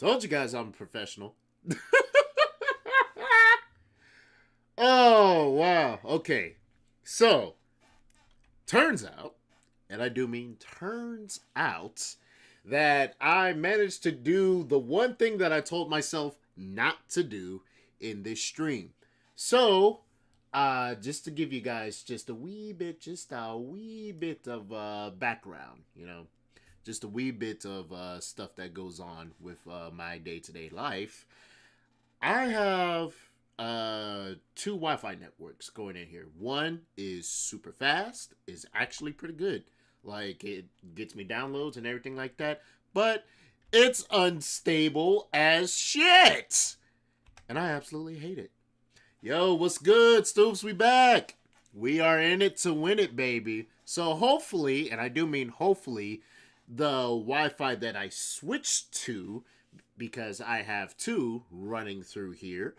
Told you guys I'm a professional. Oh, wow. Okay. So, turns out, and I do mean turns out, that I managed to do the one thing that I told myself not to do in this stream. So, just to give you guys just a wee bit of background, just a wee bit of stuff that goes on with my day to day life. I have two Wi-Fi networks going in here. One is super fast, is actually pretty good. Like it gets me downloads and everything like that, but it's unstable as shit, and I absolutely hate it. Yo, what's good, Stoops? We back. We are in it to win it, baby. So hopefully, and I do mean hopefully, the Wi-Fi that I switched to, because I have two running through here.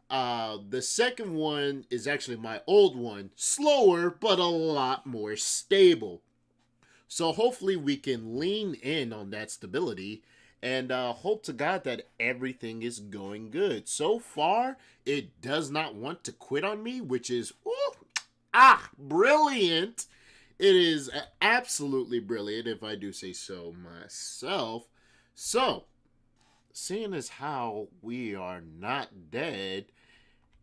The second one is actually my old one, slower but a lot more stable. So hopefully we can lean in on that stability and hope to God that everything is going good. So far, it does not want to quit on me, which is brilliant. It is absolutely brilliant, if I do say so myself. So, seeing as how we are not dead,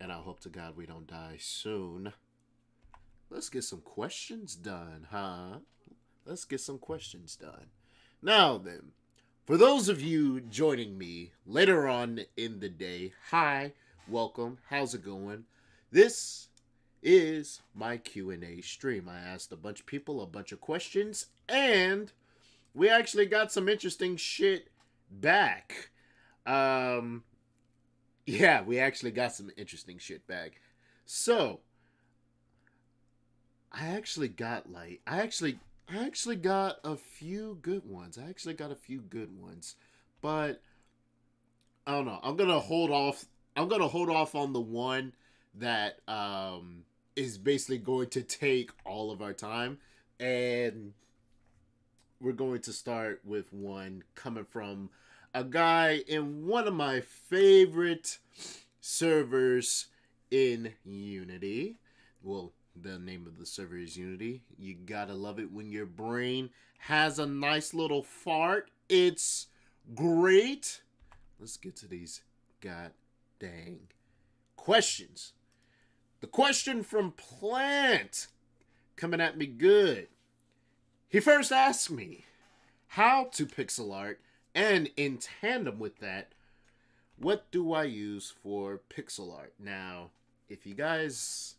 and I hope to God we don't die soon, let's get some questions done, huh? Let's get some questions done. Now then, for those of you joining me later on in the day, hi, welcome, how's it going? This is my Q&A stream. I asked a bunch of people a bunch of questions, and we actually got some interesting shit back. Um, yeah, we actually got some interesting shit back. So, I actually got a few good ones. But I don't know. I'm gonna hold off on the one that is basically going to take all of our time, and we're going to start with one coming from a guy in one of my favorite servers in Unity. Well, the name of the server is Unity. You gotta love it when your brain has a nice little fart. It's great. Let's get to these god dang questions. The question from Plant coming at me good. He first asked me how to pixel art, and in tandem with that, what do I use for pixel art? Now, if you guys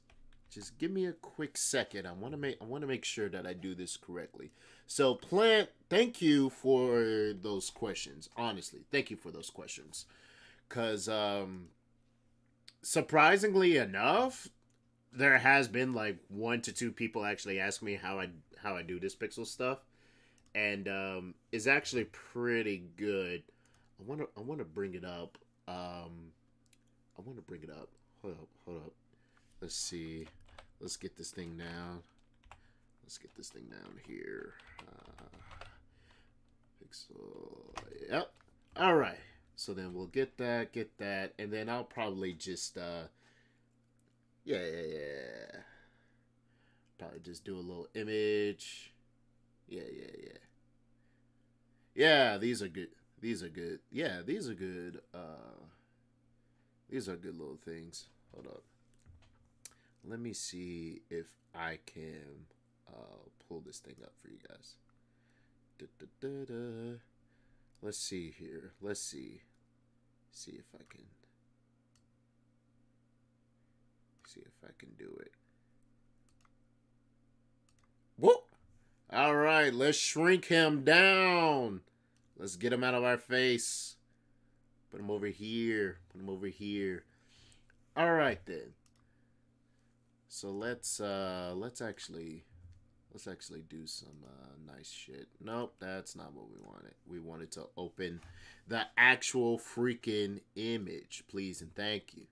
just give me a quick second, I want to make sure that I do this correctly. So, Plant, thank you for those questions. Honestly, thank you for those questions, cuz surprisingly enough, there has been like one to two people actually ask me how I do this pixel stuff, and it's actually pretty good. I want to bring it up. I want to bring it up. Hold up. Let's see. Let's get this thing down. Let's get this thing down here. Pixel. Yep. All right. So then we'll get that, and then I'll probably just yeah. Probably just do a little image. Yeah. Yeah, these are good. These are good. Yeah, these are good. These are good little things. Hold up. Let me see if I can pull this thing up for you guys. Da, da, da, da. Let's see here. Let's see. See if I can. See if I can do it. Whoa! All right, let's shrink him down. Let's get him out of our face. Put him over here. Put him over here. All right then. So let's actually do some nice shit. Nope, that's not what we wanted. We wanted to open the actual freaking image, please and thank you.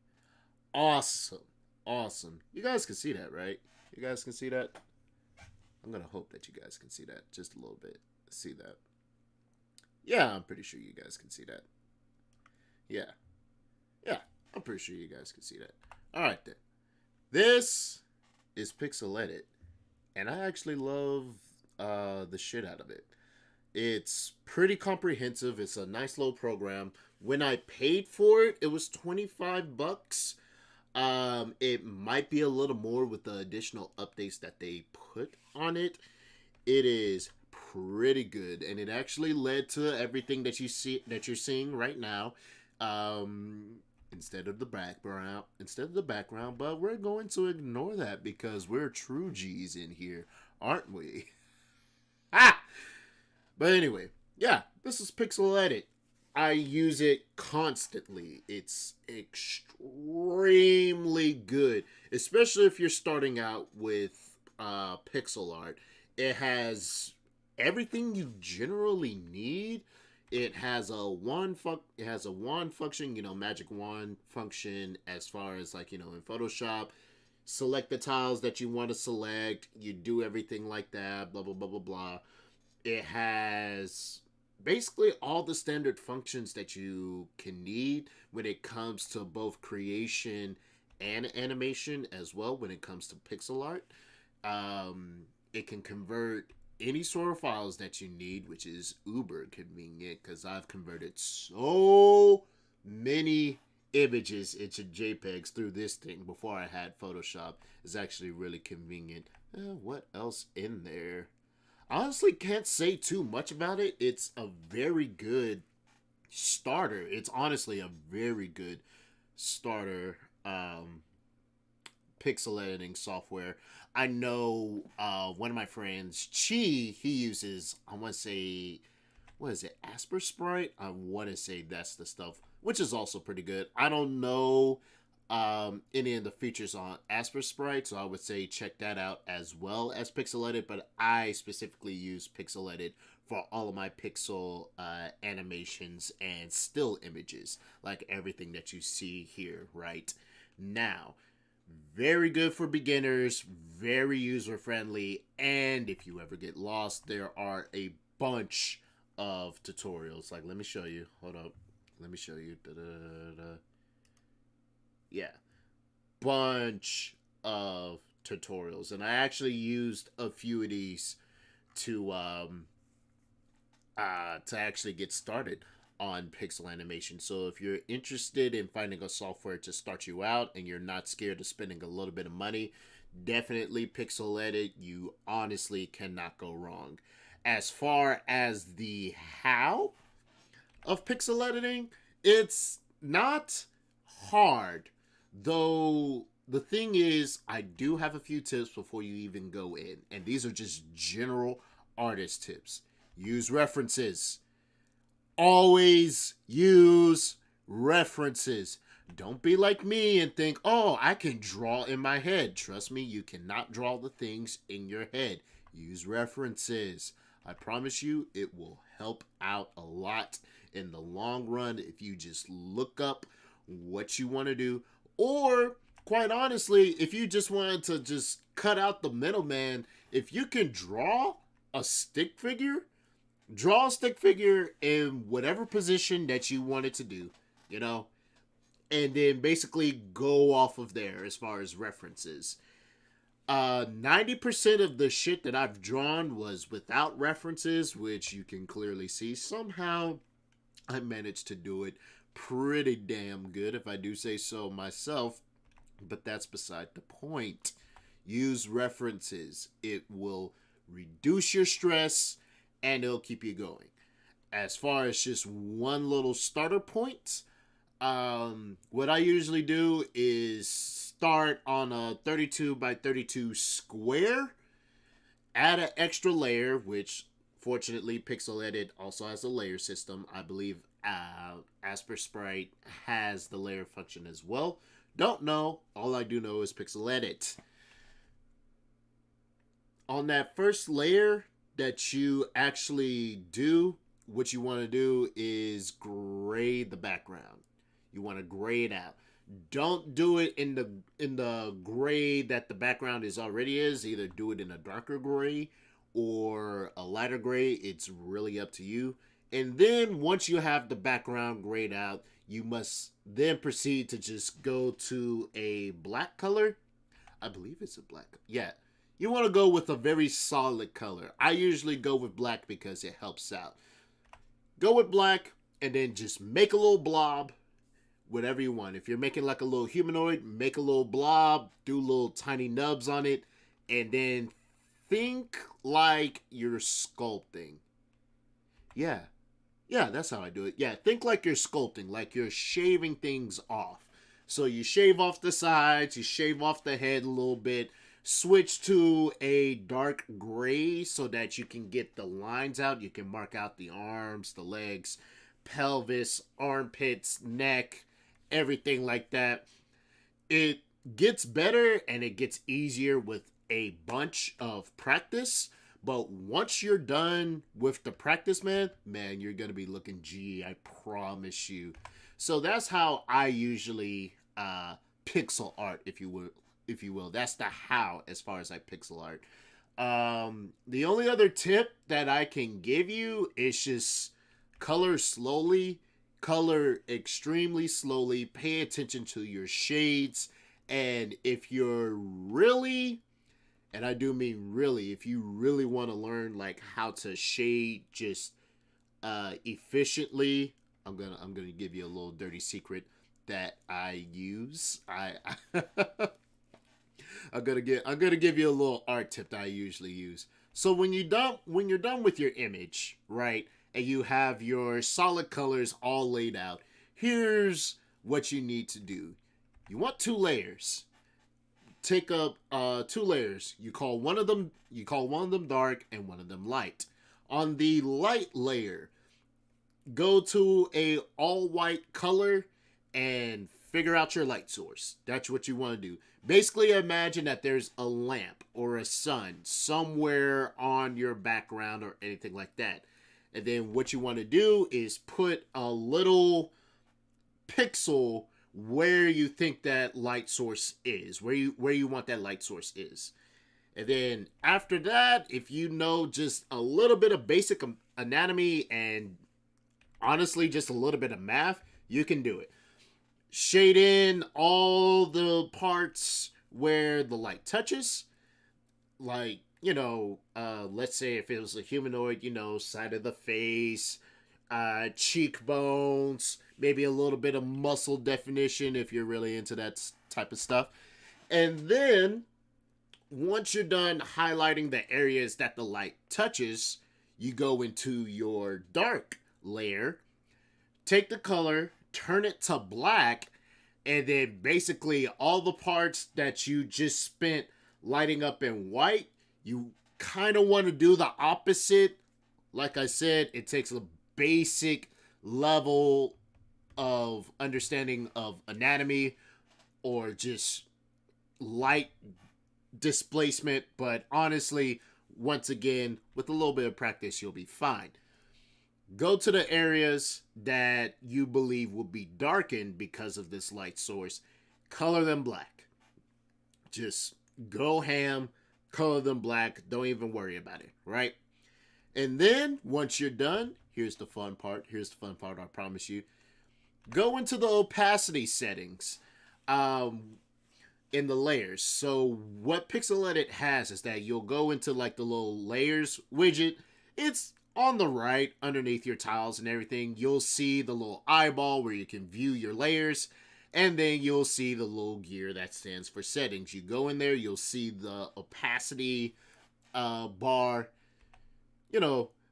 Awesome. Awesome. You guys can see that, right? You guys can see that? I'm going to hope that you guys can see that just a little bit. See that? Yeah, I'm pretty sure you guys can see that. Yeah. Yeah. I'm pretty sure you guys can see that. All right, then. This is Pixel Edit, and I actually love the shit out of it. It's pretty comprehensive. It's a nice little program. When I paid for it, it was 25 bucks. It might be a little more with the additional updates that they put on it. It is pretty good, and it actually led to everything that you're seeing right now. Instead of the background, but we're going to ignore that because we're true G's in here, aren't we? Ah! But anyway, yeah, this is Pixel Edit. I use it constantly. It's extremely good, especially if you're starting out with pixel art. It has everything you generally need. It has a wand function, magic wand function as far as like, in Photoshop, select the tiles that you want to select, you do everything like that, blah blah blah blah blah. It has basically all the standard functions that you can need when it comes to both creation and animation as well when it comes to pixel art. It can convert any sort of files that you need, which is uber convenient because I've converted so many images into JPEGs through this thing before I had Photoshop. It's actually really convenient. What else in there? I honestly can't say too much about it. It's a very good starter. It's honestly a very good starter pixel editing software. I know one of my friends, Chi, he uses, I want to say, what is it, Asper Sprite? I want to say that's the stuff, which is also pretty good. I don't know any of the features on Asper Sprite, so I would say check that out as well as Pixel Edit, but I specifically use Pixel Edit for all of my pixel animations and still images, like everything that you see here right now. Very good for beginners, very user friendly, and if you ever get lost, there are a bunch of tutorials. Like, let me show you. Hold up. Let me show you. Da-da-da-da. Yeah. Bunch of tutorials. And I actually used a few of these to actually get started on pixel animation. So if you're interested in finding a software to start you out and you're not scared of spending a little bit of money, definitely Pixel Edit. You honestly cannot go wrong. As far as the how of pixel editing, it's not hard. Though the thing is, I do have a few tips before you even go in, and these are just general artist tips. Use references. Always use references. Don't be like me and think, oh, I can draw in my head. Trust me, you cannot draw the things in your head. Use references. I promise you, it will help out a lot in the long run if you just look up what you want to do. Or, quite honestly, if you just wanted to just cut out the middleman, if you can draw a stick figure, draw a stick figure in whatever position that you want it to do, you know, and then basically go off of there as far as references. 90% of the shit that I've drawn was without references, which you can clearly see. Somehow I managed to do it pretty damn good, if I do say so myself, but that's beside the point. Use references. It will reduce your stress and it'll keep you going. As far as just one little starter point, what I usually do is start on a 32 by 32 square, add an extra layer, which fortunately Pixel Edit also has a layer system. I believe Asper Sprite has the layer function as well. Don't know. All I do know is Pixel Edit. On that first layer that you actually do, what you want to do is grade the background. You want to gray it out. Don't do it in the gray that the background is already is. Either do it in a darker gray or a lighter gray. It's really up to you. And then once you have the background grayed out, you must then proceed to just go to a black color. I believe it's a black. Yeah. You want to go with a very solid color. I usually go with black because it helps out. Go with black and then just make a little blob, whatever you want. If you're making like a little humanoid, make a little blob, do little tiny nubs on it, and then think like you're sculpting. Yeah. Yeah, that's how I do it. Yeah, think like you're sculpting, like you're shaving things off. So you shave off the sides, you shave off the head a little bit, switch to a dark gray so that you can get the lines out. You can mark out the arms, the legs, pelvis, armpits, neck, everything like that. It gets better and it gets easier with a bunch of practice. But once you're done with the practice, man, you're gonna be looking G. I promise you. So that's how I usually pixel art, if you will. If you will, that's the how as far as I pixel art. The only other tip that I can give you is just color slowly, color extremely slowly. Pay attention to your shades, and if you're really, and I do mean really, if you really want to learn like how to shade just efficiently, I'm gonna give you a little dirty secret that I use. I'm gonna give you a little art tip that I usually use. So when you're done with your image, right, and you have your solid colors all laid out, here's what you need to do. You want two layers. Take up two layers. You call one of them dark and one of them light. On the light layer, go to a all white color and figure out your light source. That's what you want to do. Basically imagine that there's a lamp or a sun somewhere on your background or anything like that. And then what you want to do is put a little pixel where you think that light source is, where you want that light source is. And then after that, if you know just a little bit of basic anatomy and honestly just a little bit of math, you can do it. Shade in all the parts where the light touches, like, let's say if it was a humanoid, side of the face, cheekbones, maybe a little bit of muscle definition if you're really into that type of stuff. And then once you're done highlighting the areas that the light touches, you go into your dark layer, take the color, turn it to black, and then basically all the parts that you just spent lighting up in white, you kind of want to do the opposite. Like I said, it takes a basic level of understanding of anatomy or just light displacement, but honestly, once again, with a little bit of practice, you'll be fine. Go to the areas that you believe will be darkened because of this light source, color them black. Just go ham, color them black, don't even worry about it, right? And then once you're done, here's the fun part, I promise you. Go into the opacity settings in the layers. So what Pixel Edit has is that you'll go into like the little layers widget. It's on the right underneath your tiles and everything. You'll see the little eyeball where you can view your layers, and then you'll see the little gear that stands for settings. You go in there, you'll see the opacity bar.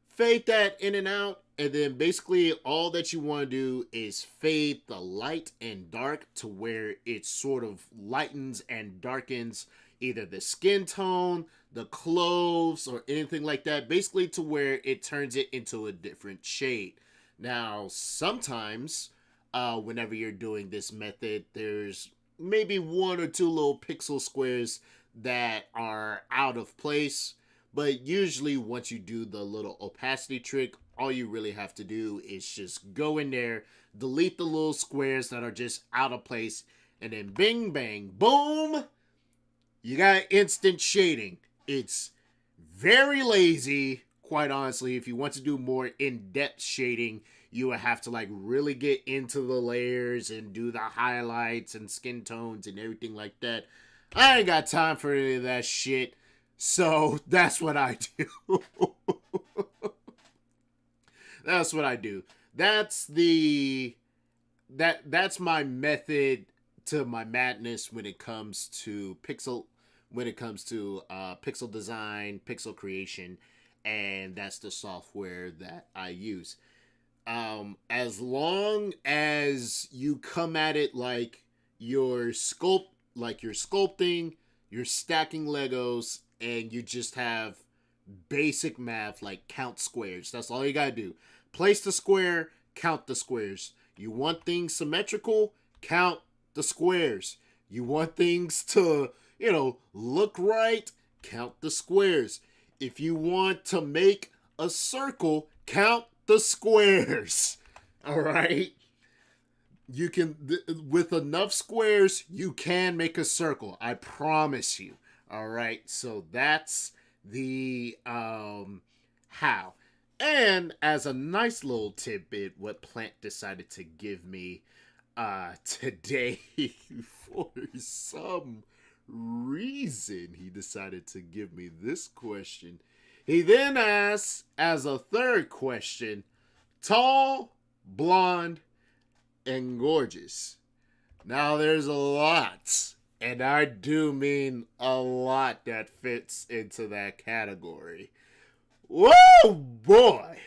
Fade that in and out, and then basically all that you want to do is fade the light and dark to where it sort of lightens and darkens either the skin tone, the clothes, or anything like that, basically to where it turns it into a different shade. Now, sometimes whenever you're doing this method, there's maybe one or two little pixel squares that are out of place. But usually once you do the little opacity trick, all you really have to do is just go in there, delete the little squares that are just out of place, and then bing, bang, boom, you got instant shading. It's very lazy, quite honestly, if you want to do more in-depth shading, you would have to like really get into the layers and do the highlights and skin tones and everything like that. I ain't got time for any of that shit. So that's what I do. That's what I do. That's my method to my madness when it comes to pixel design, pixel creation, and that's the software that I use. As long as you come at it like you're sculpting, you're stacking Legos, and you just have basic math like count squares. That's all you gotta do. Place the square, count the squares. You want things symmetrical, count the squares. You want things to, look right, count the squares. If you want to make a circle, count the squares. All right? You can, with enough squares, you can make a circle. I promise you. All right? So that's the how. And as a nice little tidbit, what Plant decided to give me today for some reason, he decided to give me this question. He then asks, as a third question, tall, blonde, and gorgeous. Now there's a lot, and I do mean a lot, that fits into that category. Whoa, boy!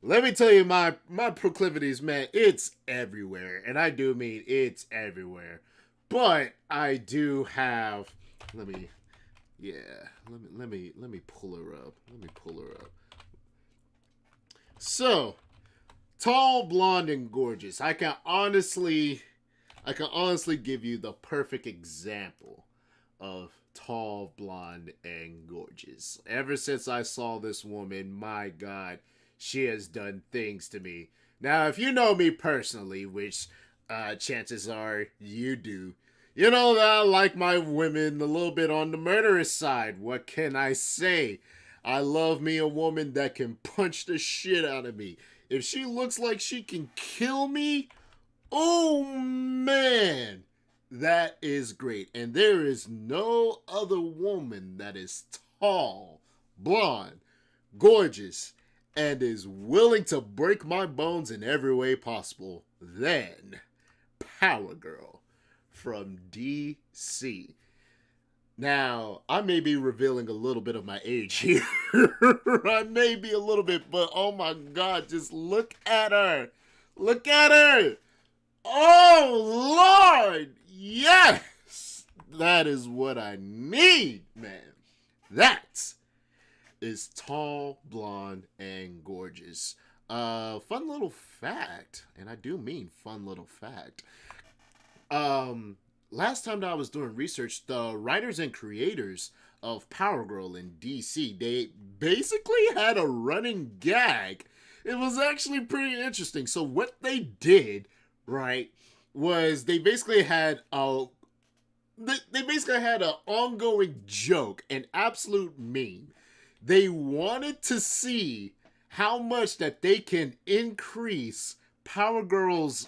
Let me tell you my proclivities, man. It's everywhere, and I do mean it's everywhere. But I do have. Let me pull her up. So, tall, blonde, and gorgeous. I can honestly give you the perfect example of tall, blonde, and gorgeous. Ever since I saw this woman, my God, she has done things to me. Now, if you know me personally, which chances are you do, you know that I like my women a little bit on the murderous side. What can I say? I love me a woman that can punch the shit out of me. If she looks like she can kill me, oh man, that is great. And there is no other woman that is tall, blonde, gorgeous, and is willing to break my bones in every way possible than Power Girl from DC. Now, I may be revealing a little bit of my age here. I may be a little bit, but oh my God, just look at her. Look at her. Oh, Lord. Yes. That is what I need, man. That is tall, blonde, and gorgeous. Fun little fact, and I do mean fun little fact. Last time that I was doing research, the writers and creators of Power Girl in DC, they basically had a running gag. It was actually pretty interesting. So what they did, right, was they basically had an ongoing joke, an absolute meme. They wanted to see how much that they can increase Power Girl's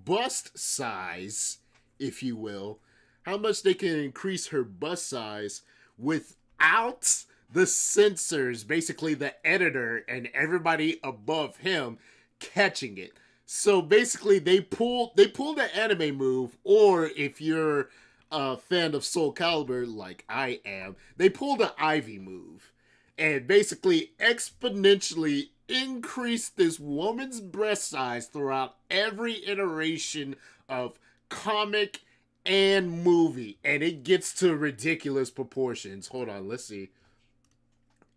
bust size, if you will, how much they can increase her bust size without the censors, basically the editor and everybody above him catching it. So basically they pulled the anime move, or if you're a fan of Soul Calibur like I am, they pulled the Ivy move and basically exponentially increased this woman's breast size throughout every iteration of comic and movie, and it gets to ridiculous proportions. Hold on, let's see.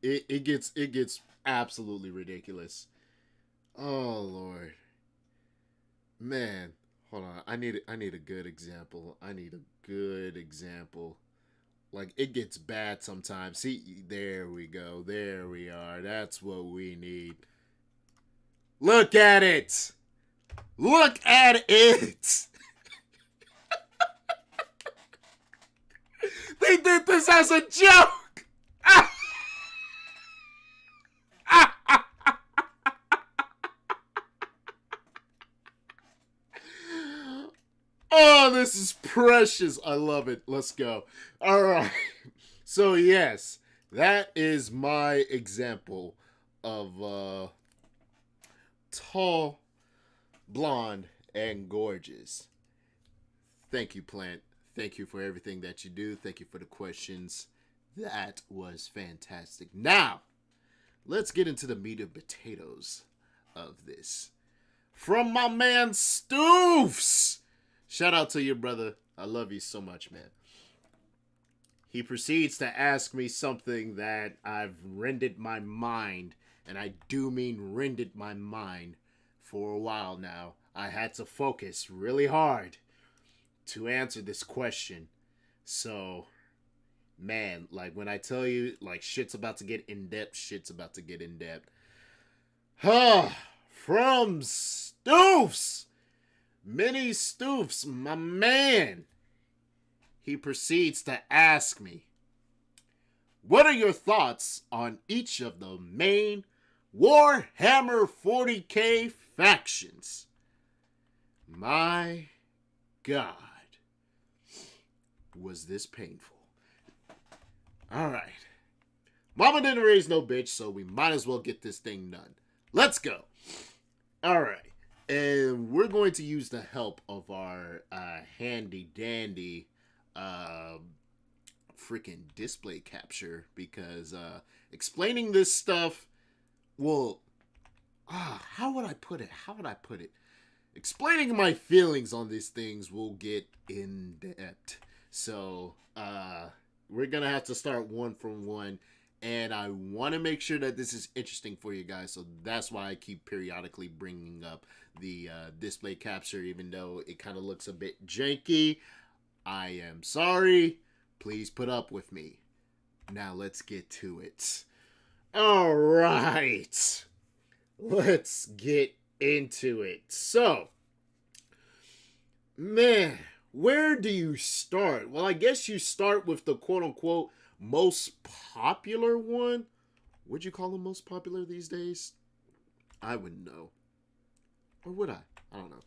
It gets absolutely ridiculous. Oh Lord, man, hold on. I need a good example. Like, it gets bad sometimes. See, there we go. There we are. That's what we need. Look at it. Look at it. They did this as a joke. Oh, this is precious. I love it. Let's go. All right. So, yes, that is my example of tall, blonde, and gorgeous. Thank you, Plant. Thank you for everything that you do. Thank you for the questions. That was fantastic. Now, let's get into the meat and potatoes of this. From my man Stoofs. Shout out to your brother. I love you so much, man. He proceeds to ask me something that I've rendered my mind, and I do mean rendered my mind, for a while now. I had to focus really hard to answer this question. So, man, like when I tell you, like shit's about to get in depth, shit's about to get in depth. From Stoofs, Mini Stoofs, my man. He proceeds to ask me, what are your thoughts on each of the main Warhammer 40k factions? My God, was this painful. Alright. Mama didn't raise no bitch, so we might as well get this thing done. Let's go. Alright. And we're going to use the help of our handy dandy freaking display capture, because explaining this stuff will how would I put it? Explaining my feelings on these things will get in depth. So we're gonna have to start one from one, and I want to make sure that this is interesting for you guys, so that's why I keep periodically bringing up the display capture, even though it kind of looks a bit janky. I am sorry. Please put up with me. Now let's get to it. All right. Let's get into it. So, man, where do you start? Well, I guess you start with the quote-unquote most popular one. Would you call them most popular these days? I wouldn't know. Or would I? I don't know.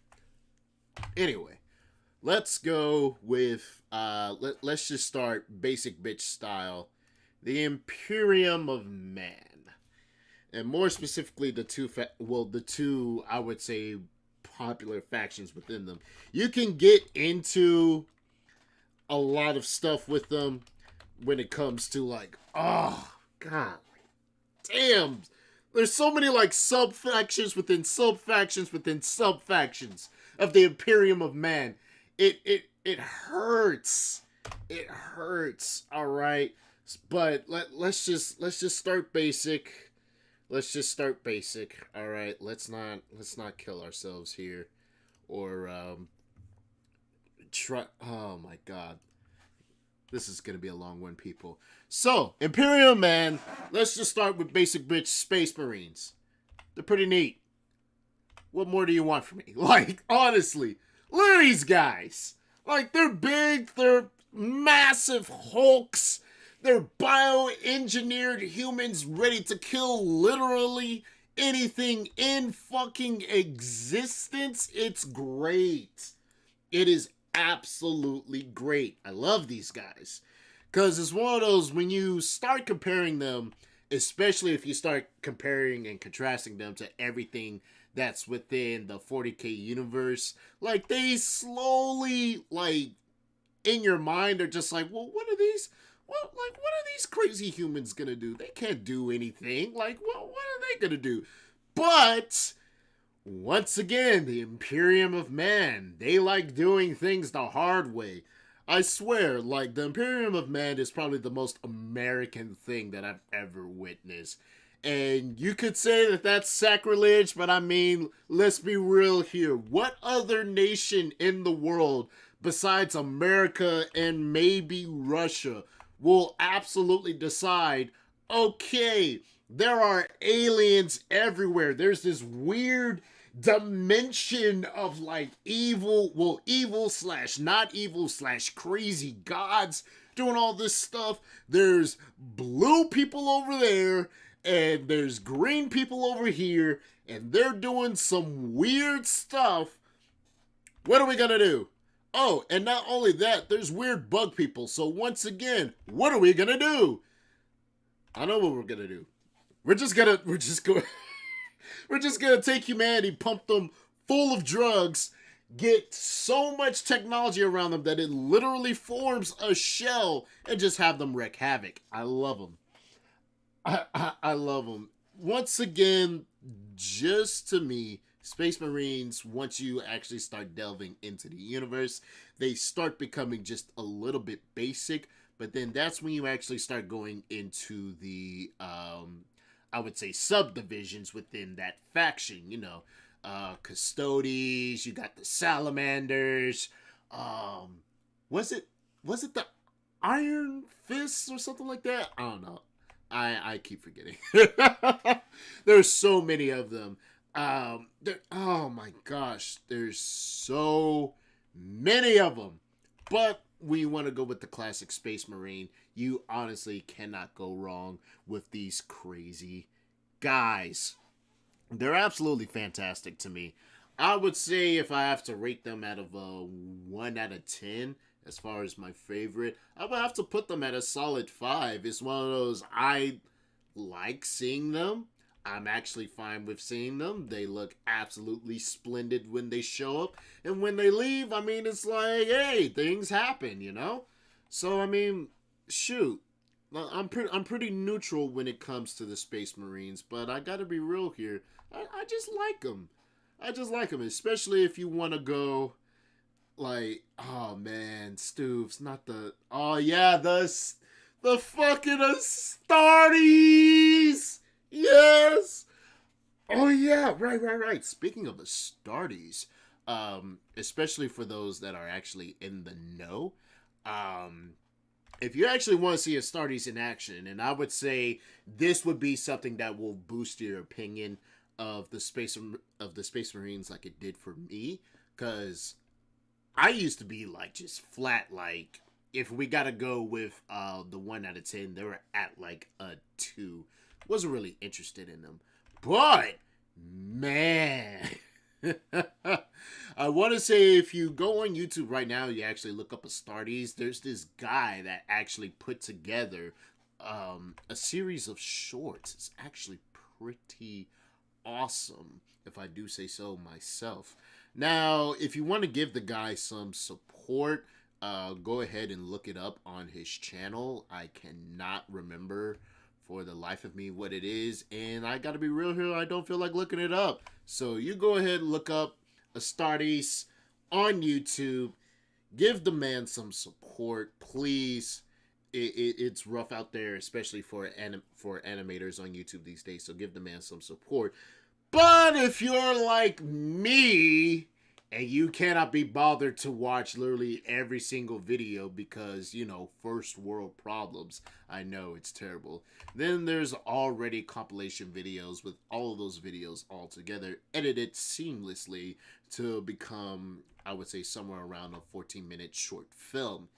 Anyway. Let's go with, let's just start basic bitch style. The Imperium of Man. And more specifically, the two, I would say, popular factions within them. You can get into a lot of stuff with them when it comes to, like, oh, God. Damn. There's so many, like, sub-factions within sub-factions within sub-factions of the Imperium of Man. It hurts. It hurts. All right, but let's just start basic. Let's just start basic. All right, let's not kill ourselves here, or try. Oh my God, this is gonna be a long one, people. So Imperium Man. Let's just start with basic bitch Space Marines. They're pretty neat. What more do you want from me? Like, honestly. Look at these guys. Like, they're big, they're massive hulks, they're bioengineered humans ready to kill literally anything in fucking existence. It's great. It is absolutely great. I love these guys. Because it's one of those, when you start comparing them, especially if you start comparing and contrasting them to everything that's within the 40k universe, like, they slowly, like, in your mind are just like, well, what are these crazy humans gonna do? They can't do anything. Like, what are they gonna do? But once again, the Imperium of Man, they like doing things the hard way. I swear, like, the Imperium of Man is probably the most American thing that I've ever witnessed. And you could say that that's sacrilege, but I mean, let's be real here. What other nation in the world, besides America and maybe Russia, will absolutely decide, okay, there are aliens everywhere. There's this weird dimension of, like, evil slash not evil slash crazy gods doing all this stuff. There's blue people over there, and there's green people over here, and they're doing some weird stuff. What are we gonna do? Oh, and not only that, there's weird bug people. So once again, what are we gonna do? I know what we're gonna do. We're just going we're just gonna take humanity, pump them full of drugs, get so much technology around them that it literally forms a shell, and just have them wreak havoc. I love them. I love them. Once again, just to me, Space Marines, once you actually start delving into the universe, they start becoming just a little bit basic. But then that's when you actually start going into the, I would say, subdivisions within that faction. You know, Custodes. You got the Salamanders. Um, was it the Iron Fists or something like that? I don't know. I keep forgetting. There's so many of them. Oh my gosh, there's so many of them. But we want to go with the classic Space Marine. You honestly cannot go wrong with these crazy guys. They're absolutely fantastic to me. I would say if I have to rate them out of a 1 out of 10, as far as my favorite, I would have to put them at a solid 5. It's one of those I like seeing them. I'm actually fine with seeing them. They look absolutely splendid when they show up. And when they leave, I mean, it's like, hey, things happen, you know? So, I mean, shoot. I'm pretty neutral when it comes to the Space Marines, but I gotta be real here. I just like them. I just like them, especially if you want to go like, oh man, Stooves, not the, oh yeah, the fucking Astartes! Yes! Oh yeah, right. Speaking of Astartes, especially for those that are actually in the know, um, if you actually want to see Astartes in action, and I would say this would be something that will boost your opinion of the Space Marines like it did for me, because I used to be like just flat like if we gotta go with the 1 out of 10, they were at like a 2. Wasn't really interested in them. But man, I want to say if you go on YouTube right now, you actually look up Astartes. There's this guy that actually put together a series of shorts. It's actually pretty awesome, if I do say so myself. Now, if you want to give the guy some support, go ahead and look it up on his channel. I cannot remember for the life of me what it is, and I gotta be real here, I don't feel like looking it up. So you go ahead and look up Astartes on YouTube. Give the man some support, please. It's rough out there, especially for animators on YouTube these days. So give the man some support. But if you're like me and you cannot be bothered to watch literally every single video because, you know, first world problems, I know it's terrible, then there's already compilation videos with all of those videos all together, edited seamlessly to become, I would say, somewhere around a 14-minute short film.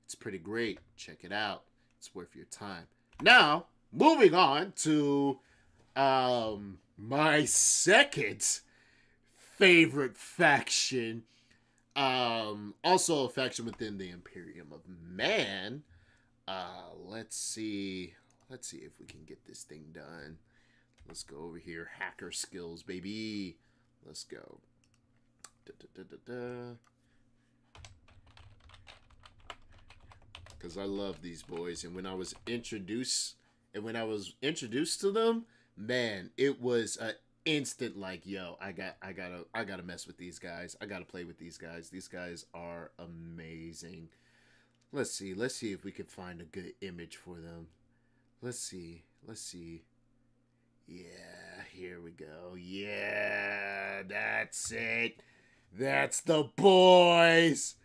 It's pretty great. Check it out. It's worth your time. Now, moving on to my second favorite faction. Also a faction within the Imperium of Man. Let's see if we can get this thing done. Let's go over here. Hacker skills, baby. Let's go. Because I love these boys, and when I was introduced to them, man, it was an instant like, yo, I gotta mess with these guys. I gotta play with these guys. These guys are amazing. Let's see if we can find a good image for them. Let's see. Yeah, here we go. Yeah, that's it. That's the boys.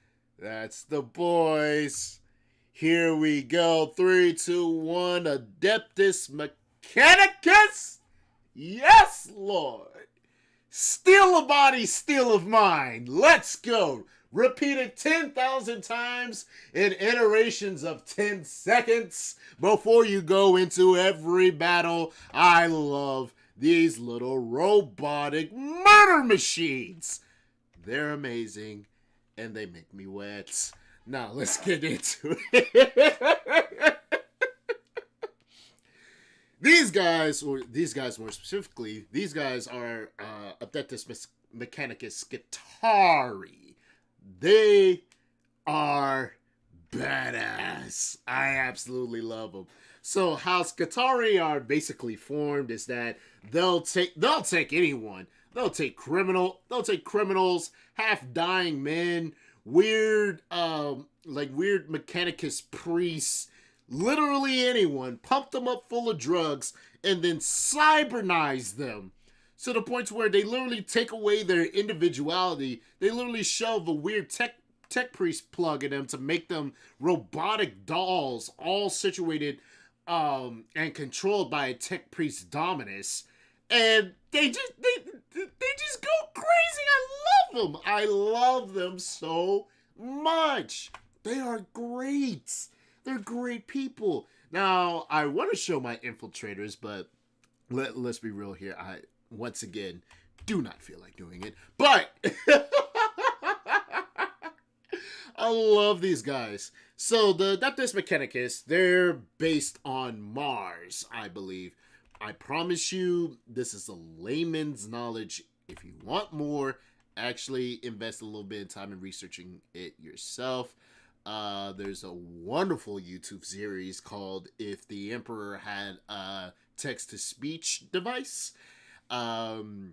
Here we go. 3, 2, 1. Adeptus Mechanicus. Yes, Lord. Steal a body, steal of mine. Let's go. Repeat it 10,000 times in iterations of 10 seconds before you go into every battle. I love these little robotic murder machines. They're amazing. and they make me wet. Now let's get into it. These guys more specifically, these guys are Adeptus Mechanicus Skitarii. They are badass. I absolutely love them. So how Skitarii are basically formed is that they'll take anyone. They'll take criminals, half dying men, weird weird Mechanicus priests, literally anyone, pump them up full of drugs, and then cybernize them to the point where they literally take away their individuality. They literally shove a weird tech priest plug in them to make them robotic dolls, all situated and controlled by a tech priest Dominus. And they just go crazy. I love them. I love them so much. They are great. They're great people. Now, I want to show my infiltrators, but let's be real here. I, once again, do not feel like doing it. But I love these guys. So the Adeptus Mechanicus, they're based on Mars, I believe. I promise you, this is a layman's knowledge. If you want more, actually invest a little bit of time in researching it yourself. There's a wonderful YouTube series called If the Emperor Had a Text-to-Speech Device. Very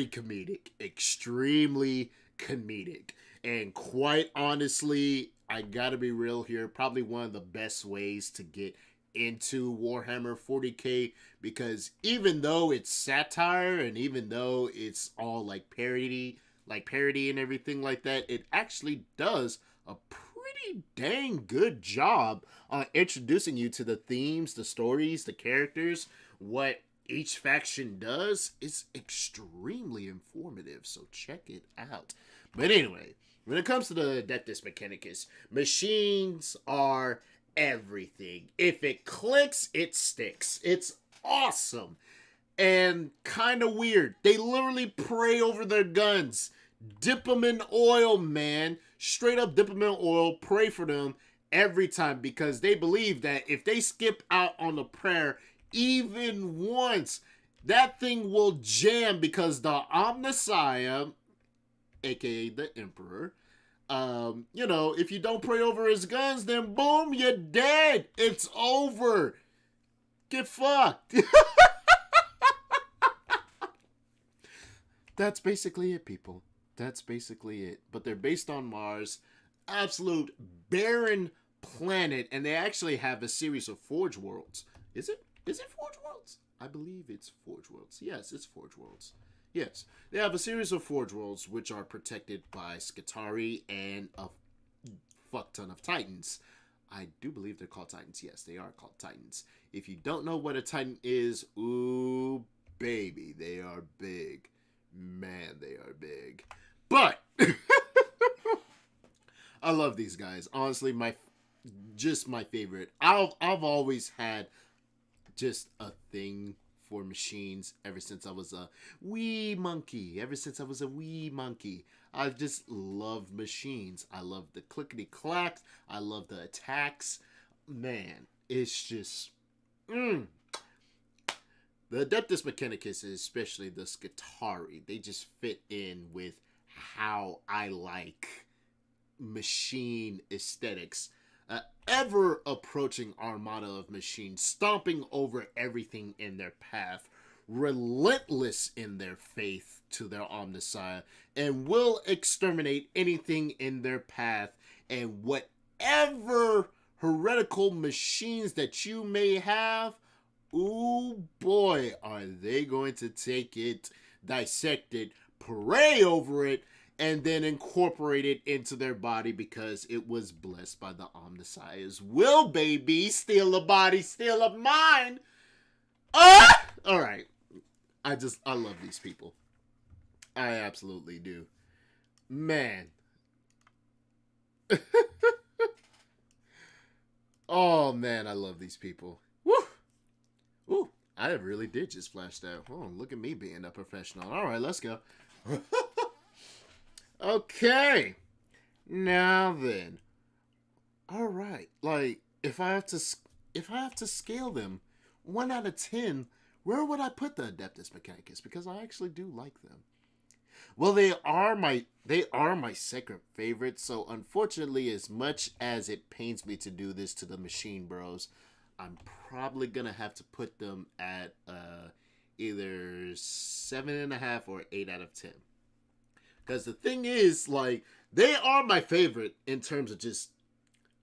comedic. Extremely comedic. And quite honestly, I gotta be real here, probably one of the best ways to get into Warhammer 40k, because even though it's satire and even though it's all like parody and everything like that, it actually does a pretty dang good job on introducing you to the themes, the stories, the characters, what each faction does. Is extremely informative, so check it out. But anyway, when it comes to the Adeptus Mechanicus, machines are everything. If it clicks, it sticks. It's awesome and kind of weird. They literally pray over their guns. Dip them in oil, man. Straight up dip them in oil. Pray for them every time, because they believe that if they skip out on the prayer even once, that thing will jam, because the Omnissiah, aka the Emperor, if you don't pray over his guns, then boom, you're dead. It's over. Get fucked. That's basically it, people. That's basically it. But they're based on Mars. Absolute barren planet. And they actually have a series of Forge Worlds. Is it Forge Worlds? I believe it's Forge Worlds. Yes, it's Forge Worlds. Yes. They have a series of Forge Worlds which are protected by Skitarii and a fuck ton of Titans. I do believe they're called Titans. Yes, they are called Titans. If you don't know what a Titan is, ooh, baby, they are big. Man, they are big. But I love these guys. Honestly, my favorite. I've always had just a thing for machines ever since I was a wee monkey. I've just loved machines. I love the clickety clacks. I love the attacks. Man, it's just the Adeptus Mechanicus, especially the Skitarii, they just fit in with how I like machine aesthetics. Ever approaching armada of machines, stomping over everything in their path, relentless in their faith to their Omnissiah, and will exterminate anything in their path. And whatever heretical machines that you may have, ooh boy, are they going to take it, dissect it, pray over it, and then incorporate it into their body, because it was blessed by the Omnissiah's will, baby. Steal a body, steal a mind. Ah! Alright. I love these people. I absolutely do. Man. Oh, man, I love these people. Woo! Ooh, I really did just flash that. Oh, look at me being a professional. Alright, let's go. Okay. Now then. All right. Like if I have to scale them 1 out of 10, where would I put the Adeptus Mechanicus, because I actually do like them. Well, they are my second favorite, so unfortunately, as much as it pains me to do this to the Machine Bros, I'm probably gonna have to put them at either 7.5 or 8 out of 10. Because the thing is, like, they are my favorite in terms of just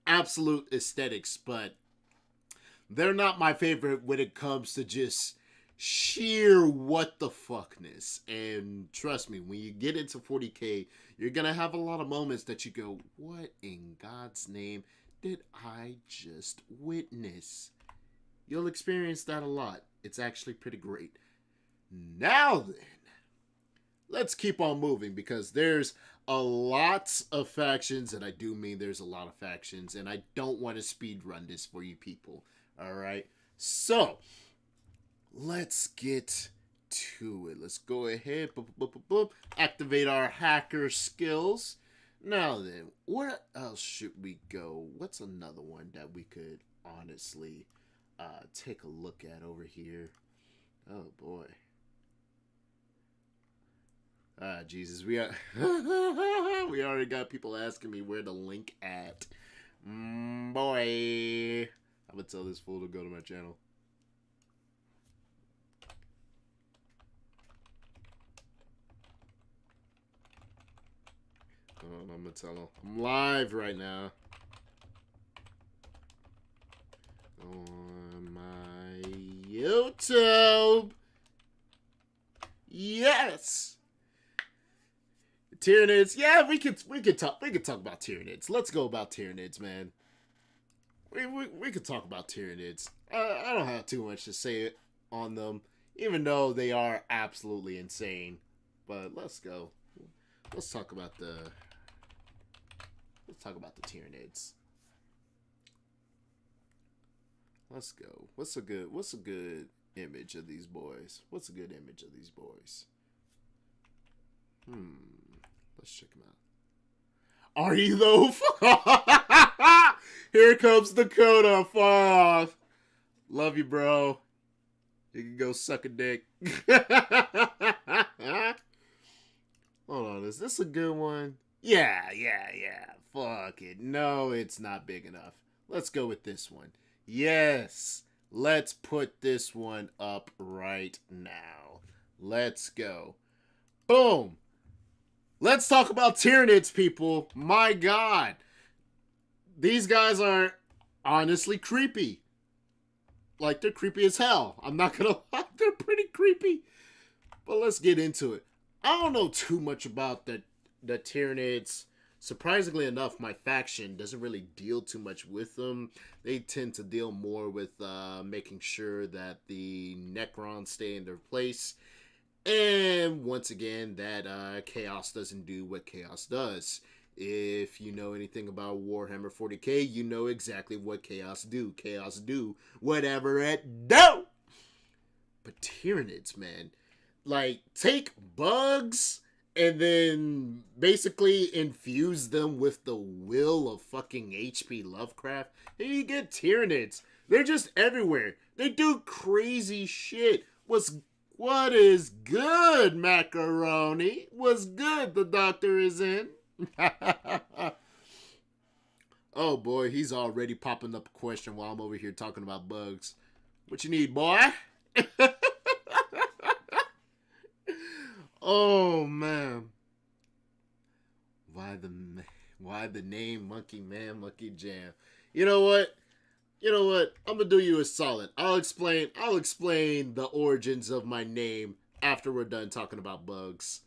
absolute aesthetics, but they're not my favorite when it comes to just sheer what the fuckness. And trust me, when you get into 40K, you're gonna have a lot of moments that you go, what in God's name did I just witness? You'll experience that a lot. It's actually pretty great. Now then, let's keep on moving, because there's a lot of factions, and I do mean there's a lot of factions, and I don't want to speed run this for you people. All right, so let's get to it. Let's go ahead, activate our hacker skills. Now then, where else should we go? What's another one that we could honestly take a look at over here? Oh boy. Jesus, we already got people asking me where the link at. Boy, I'm gonna tell this fool to go to my channel. I'm gonna tell him I'm live right now on my YouTube. Yes. Tyranids, yeah, we could talk about Tyranids. Let's go about Tyranids, man. We could talk about Tyranids. I don't have too much to say on them, even though they are absolutely insane. But let's go. Let's talk about the Tyranids. Let's go. What's a good image of these boys? What's a good image of these boys? Let's check them out. Are you though? Here comes Dakota. Fuck. Love you, bro. You can go suck a dick. Hold on. Is this a good one? Yeah. Fuck it. No, it's not big enough. Let's go with this one. Yes. Let's put this one up right now. Let's go. Boom. Let's talk about Tyranids, people. My God. These guys are honestly creepy. Like, they're creepy as hell. I'm not gonna lie. They're pretty creepy. But let's get into it. I don't know too much about the Tyranids. Surprisingly enough, my faction doesn't really deal too much with them. They tend to deal more with making sure that the Necrons stay in their place. And once again, that Chaos doesn't do what Chaos does. If you know anything about Warhammer 40K, you know exactly what Chaos do. Chaos do whatever it do! But Tyranids, man. Like, take bugs and then basically infuse them with the will of fucking H.P. Lovecraft, and you get Tyranids. They're just everywhere. They do crazy shit. What is good, macaroni? What's good? The doctor is in. Oh boy, he's already popping up a question while I'm over here talking about bugs. What you need, boy? Oh man. Why the name Monkey Man, Monkey Jam? You know what? I'm gonna do you a solid. I'll explain the origins of my name after we're done talking about bugs.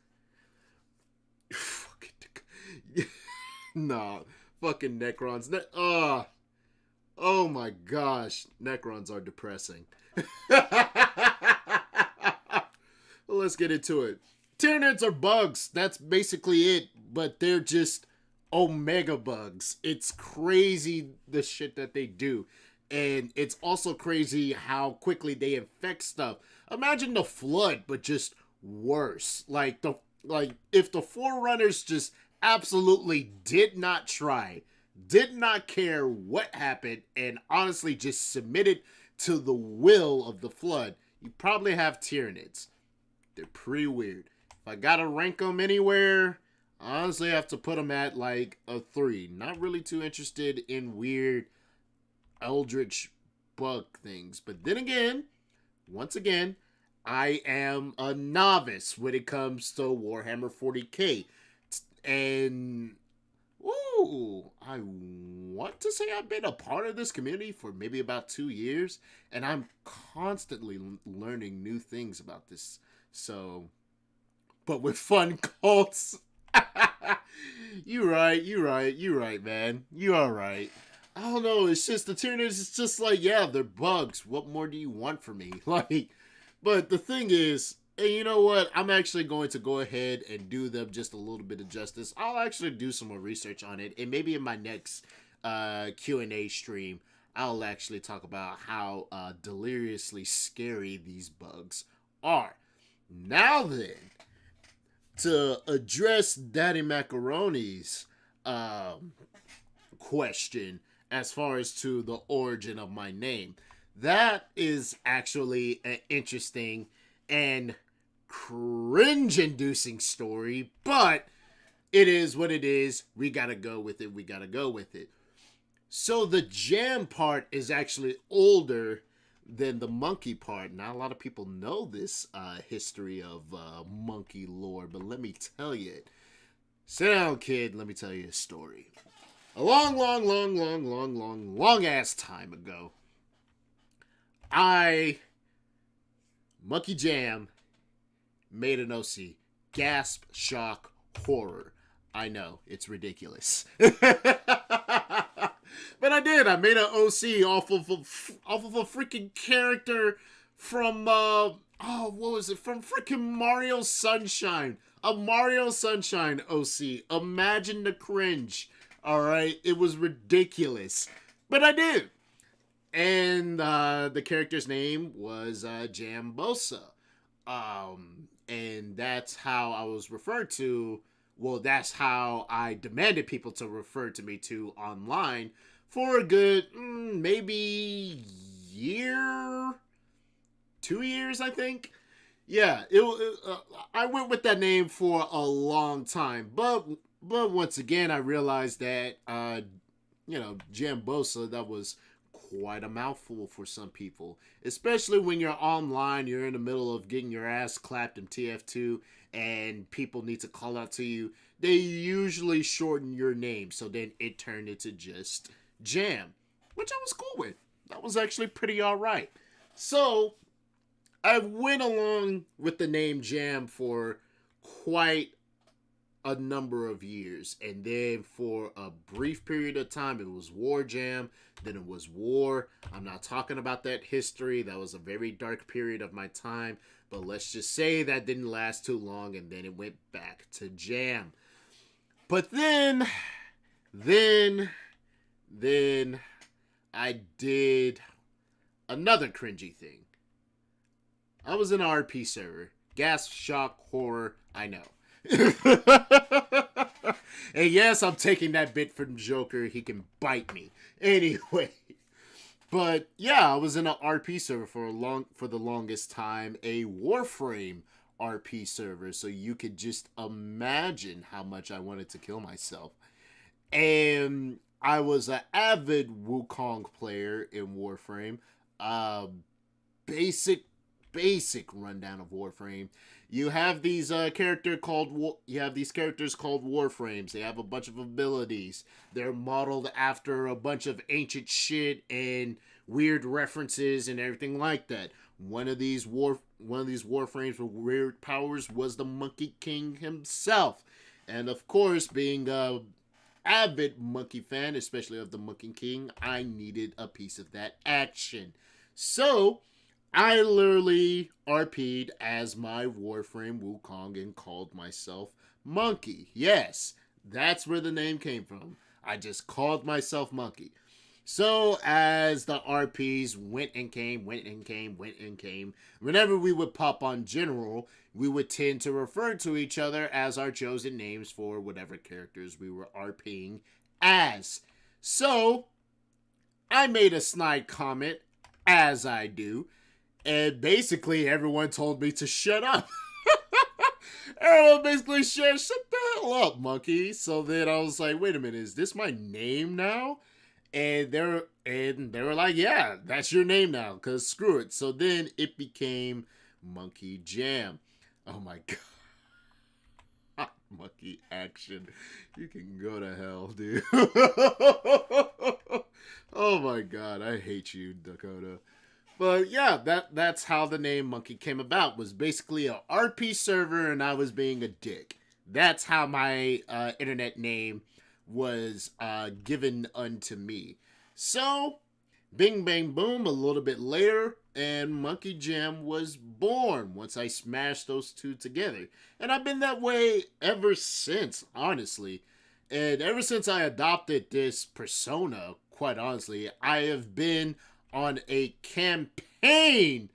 Nah, fucking Necrons. Oh my gosh, Necrons are depressing. Well, let's get into it. Tyranids are bugs. That's basically it. But they're just omega bugs. It's crazy the shit that they do. And it's also crazy how quickly they infect stuff. Imagine the Flood, but just worse. Like, Like, if the Forerunners just absolutely did not try, did not care what happened, and honestly just submitted to the will of the Flood, you probably have Tyranids. They're pretty weird. If I gotta rank them anywhere, honestly, I have to put them at like a 3. Not really too interested in weird eldritch bug things. But then again, once again, I am a novice when it comes to Warhammer 40k. And ooh, I want to say I've been a part of this community for maybe about 2 years, and I'm constantly learning new things about this. So, but with fun cults. You right, man. You are right. I don't know. It's just the Tyranids. It's just like, yeah, they're bugs. What more do you want from me? Like, but the thing is, and you know what? I'm actually going to go ahead and do them just a little bit of justice. I'll actually do some more research on it, and maybe in my next Q&A stream, I'll actually talk about how deliriously scary these bugs are. Now then, to address Daddy Macaroni's question as far as to the origin of my name, that is actually an interesting and cringe-inducing story, but it is what it is. We gotta go with it. So the jam part is actually older than the monkey part. Not a lot of people know this history of monkey lore, but let me tell you it. Sit down, kid. Let me tell you a story. A long ass time ago, Monkey Jam, made an OC. Gasp, shock, horror. I know, it's ridiculous. But I did. I made an OC off of a freaking character from what was it? From freaking Mario Sunshine. A Mario Sunshine OC. Imagine the cringe. Alright? It was ridiculous. But I did. And the character's name was Jambosa. And that's how I was referred to. Well, that's how I demanded people to refer to me to online for a good maybe year, 2 years, I think. Yeah, I went with that name for a long time, but once again, I realized that Jambosa, that was quite a mouthful for some people, especially when you're online, you're in the middle of getting your ass clapped in TF2, and people need to call out to you. They usually shorten your name, so then it turned into just Jam, which I was cool with. That was actually pretty alright. So I went along with the name Jam for quite a number of years, and then for a brief period of time it was War Jam, then it was War. I'm not talking about that history. That was a very dark period of my time, but let's just say that didn't last too long, and then it went back to Jam. But then I did another cringy thing. I was in an RP server. Gasp, shock, horror, I know. And yes, I'm taking that bit from Joker. He can bite me. Anyway. But yeah, I was in an RP server for the longest time. A Warframe RP server. So you could just imagine how much I wanted to kill myself. And I was an avid Wukong player in Warframe. Basic rundown of Warframe. You have these characters called Warframes. They have a bunch of abilities. They're modeled after a bunch of ancient shit and weird references and everything like that. One of these Warframes with weird powers was the Monkey King himself. And of course, being a avid monkey fan, especially of the Monkey King, I needed a piece of that action. So I literally RP'd as my Warframe Wukong and called myself Monkey. Yes, that's where the name came from. I just called myself Monkey. So as the RPs went and came, whenever we would pop on general, we would tend to refer to each other as our chosen names for whatever characters we were RPing as. So I made a snide comment, as I do, and basically everyone told me to shut up. Everyone basically said, shut the hell up, monkey. So then I was like, wait a minute, is this my name now? And they were like, yeah, that's your name now, because screw it. So then it became Monkey Jam. Oh my god. Monkey action. You can go to hell, dude. Oh my god, I hate you, Dakota. But yeah, that's how the name Monkey came about. Was basically a RP server, and I was being a dick. That's how my internet name was given unto me. So, bing bang boom, a little bit later, and Monkey Jam was born once I smashed those two together. And I've been that way ever since, honestly. And ever since I adopted this persona, quite honestly, I have been on a campaign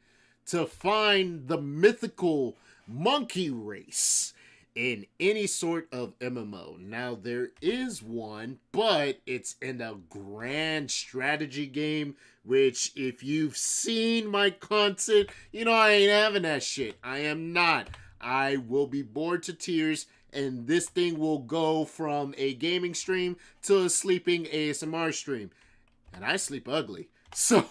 to find the mythical monkey race in any sort of MMO. Now, there is one, but it's in a grand strategy game, which, if you've seen my content, you know I ain't having that shit. I am not. I will be bored to tears, and this thing will go from a gaming stream to a sleeping ASMR stream. And I sleep ugly. So,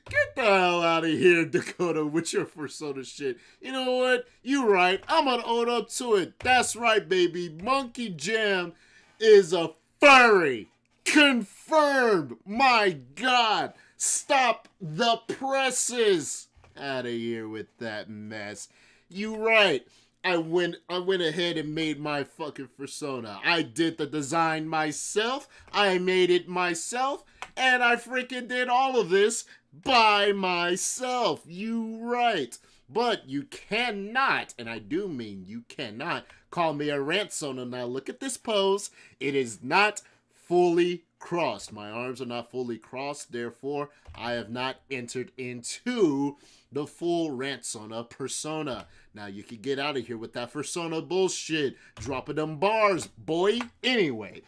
get the hell out of here, Dakota, with your persona shit. You know what? You right. I'm gonna own up to it. That's right, baby. Monkey Jam is a furry. Confirmed. My God. Stop the presses. Out of here with that mess. You right. I went ahead and made my fucking persona. I did the design myself. I made it myself. And I freaking did all of this by myself. You right. But you cannot, and I do mean you cannot, call me a rantsona. Now look at this pose. It is not fully crossed. My arms are not fully crossed. Therefore, I have not entered into the full rantsona persona. Now you can get out of here with that persona bullshit. Dropping them bars, boy. Anyway.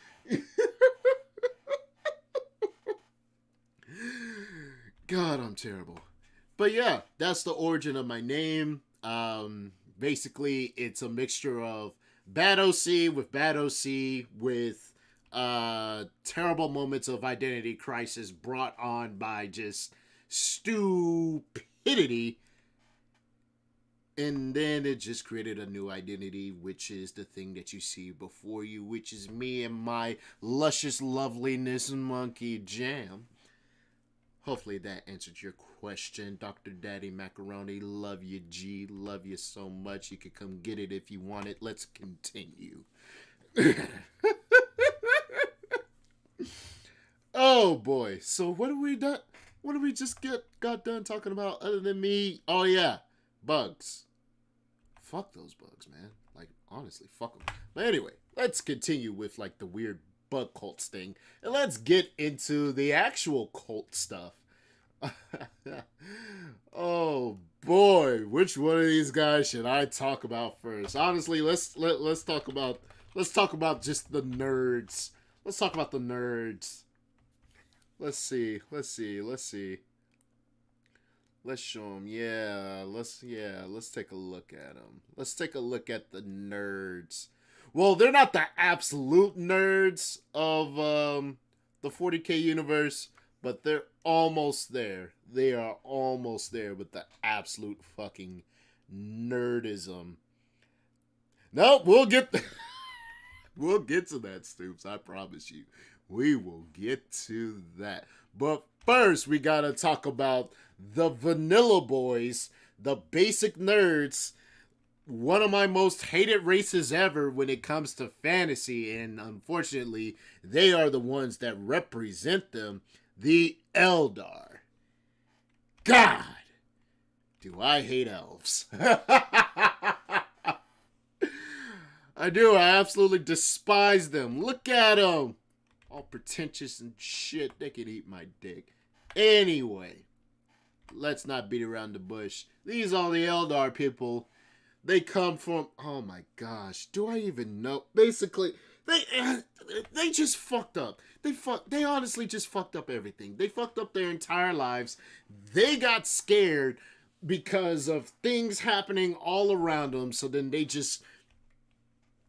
God, I'm terrible. But yeah, that's the origin of my name. Basically, it's a mixture of bad OC with terrible moments of identity crisis brought on by just stupidity. And then it just created a new identity, which is the thing that you see before you, which is me and my luscious loveliness Monkey Jam. Hopefully that answered your question, Dr. Daddy Macaroni. Love you, G. Love you so much. You could come get it if you want it. Let's continue. Oh boy. So what have we done? What did we just got done talking about other than me? Oh yeah, bugs. Fuck those bugs, man. Like, honestly, fuck them. But anyway, let's continue with like the weird bug cults thing, and let's get into the actual cult stuff. Oh boy, which one of these guys should I talk about first? Honestly, let's talk about just the nerds. Let's talk about the nerds. Let's see. Let's show them. Let's take a look at them. Let's take a look at the nerds. Well, they're not the absolute nerds of the 40K universe, but they're almost there. They are almost there with the absolute fucking nerdism. Nope, we'll get to that, Stoops. I promise you. We will get to that. But first, we gotta talk about the vanilla boys, the basic nerds, one of my most hated races ever when it comes to fantasy, and unfortunately, they are the ones that represent them, the Eldar. God, do I hate elves. I do, I absolutely despise them. Look at them. All pretentious and shit. They could eat my dick. Anyway, let's not beat around the bush. These are the Eldar people. They come from, oh my gosh, do I even know? Basically, they just fucked up. They honestly just fucked up everything. They fucked up their entire lives. They got scared because of things happening all around them. So then they just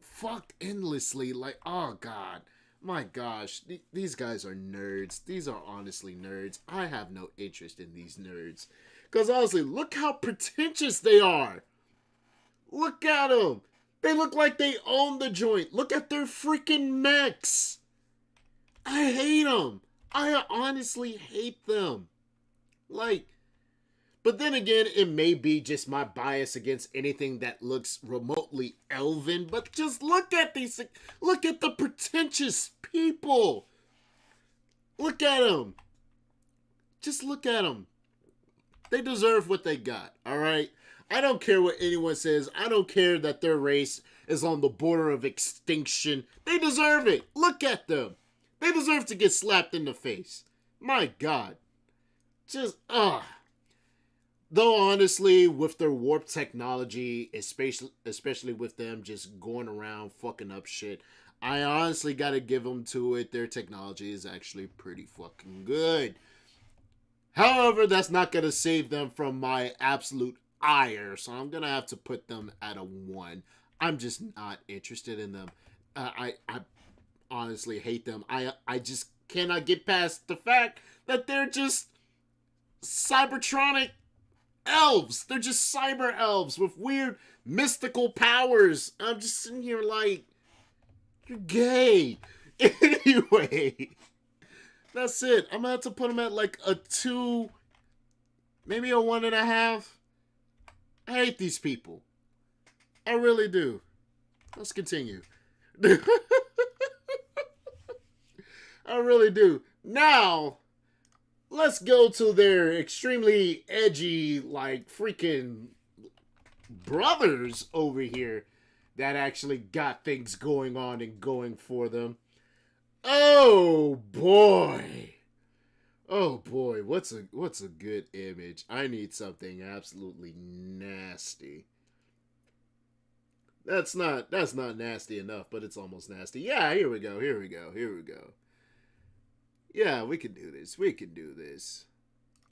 fucked endlessly. Like, oh god. My gosh, these guys are nerds. These are honestly nerds. I have no interest in these nerds. Because honestly, look how pretentious they are. Look at them. They look like they own the joint. Look at their freaking mechs. I hate them. I honestly hate them. Like, but then again, it may be just my bias against anything that looks remotely elven. But just look at these. Look at the pretentious people. Look at them. Just look at them. They deserve what they got, all right? I don't care what anyone says. I don't care that their race is on the border of extinction. They deserve it. Look at them. They deserve to get slapped in the face. My God. Just, Though honestly, with their warp technology, especially with them just going around fucking up shit, I honestly gotta give them to it. Their technology is actually pretty fucking good. However, that's not gonna save them from my absolute ire, so I'm gonna have to put them at a 1. I'm just not interested in them. I honestly hate them. I just cannot get past the fact that they're just Cybertronic elves. They're just cyber elves with weird mystical powers. I'm just sitting here like, you're gay. Anyway, that's it. I'm gonna have to put them at like a 2, maybe a 1.5. I hate these people. I really do. Let's continue. I really do. Now, let's go to their extremely edgy, like, freaking brothers over here that actually got things going on and going for them. Oh, boy. Oh, boy. What's a good image? I need something absolutely nasty. That's not nasty enough, but it's almost nasty. Yeah, here we go. Yeah, we can do this.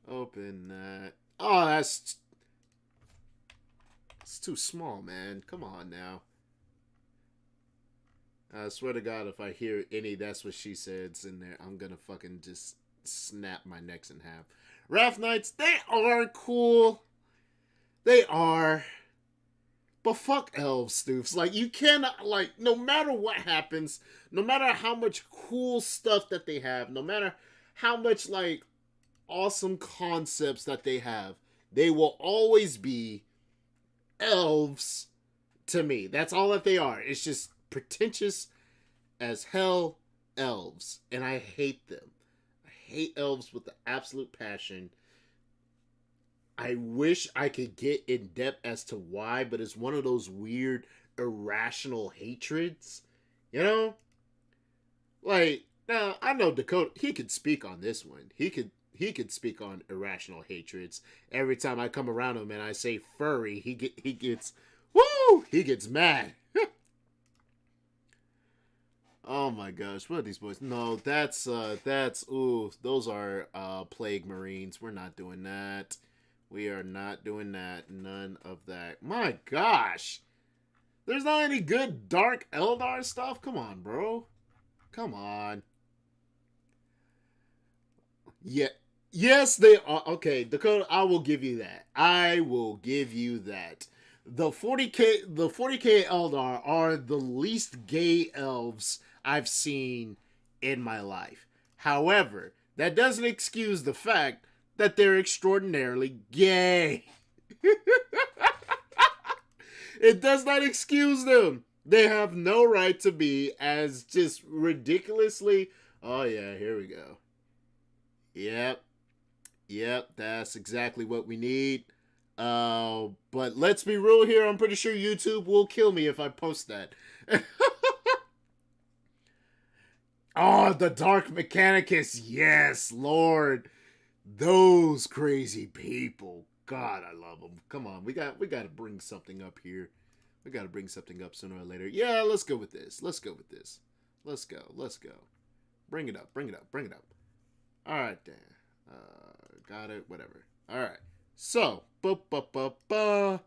Open that. Oh, it's too small, man. Come on now. I swear to God, if I hear any "that's what she said's" in there, I'm gonna fucking just snap my necks in half. Wrath Knights, they are cool. They are. But fuck elves, Stoofs. Like, you cannot, like, no matter what happens, no matter how much cool stuff that they have, no matter how much, like, awesome concepts that they will always be elves to me. That's all that they are. It's just pretentious as hell elves. And I hate them. I hate elves with the absolute passion. I wish I could get in depth as to why, but it's one of those weird, irrational hatreds. You know? Like, now, I know Dakota, he could speak on this one. He could speak on irrational hatreds. Every time I come around him and I say furry, he gets mad. Oh my gosh, what are these boys? No, that's those are plague marines. We're not doing that. We are not doing that. None of that. My gosh. There's not any good Dark Eldar stuff? Come on, bro. Come on. Yeah. Yes, they are. Okay, Dakota, I will give you that. The 40K Eldar are the least gay elves I've seen in my life. However, that doesn't excuse the fact that they're extraordinarily gay. It does not excuse them. They have no right to be as just ridiculously. Oh yeah, here we go. Yep, that's exactly what we need. But let's be real here. I'm pretty sure YouTube will kill me if I post that. Oh, the Dark Mechanicus. Yes, Lord. Those crazy people. God, I love them. Come on, we got to bring something up here. We got to bring something up sooner or later. Yeah, let's go with this. Let's go with this. Let's go. Let's go. Bring it up. Bring it up. Bring it up. All right, Dan. Got it. Whatever. All right. So, the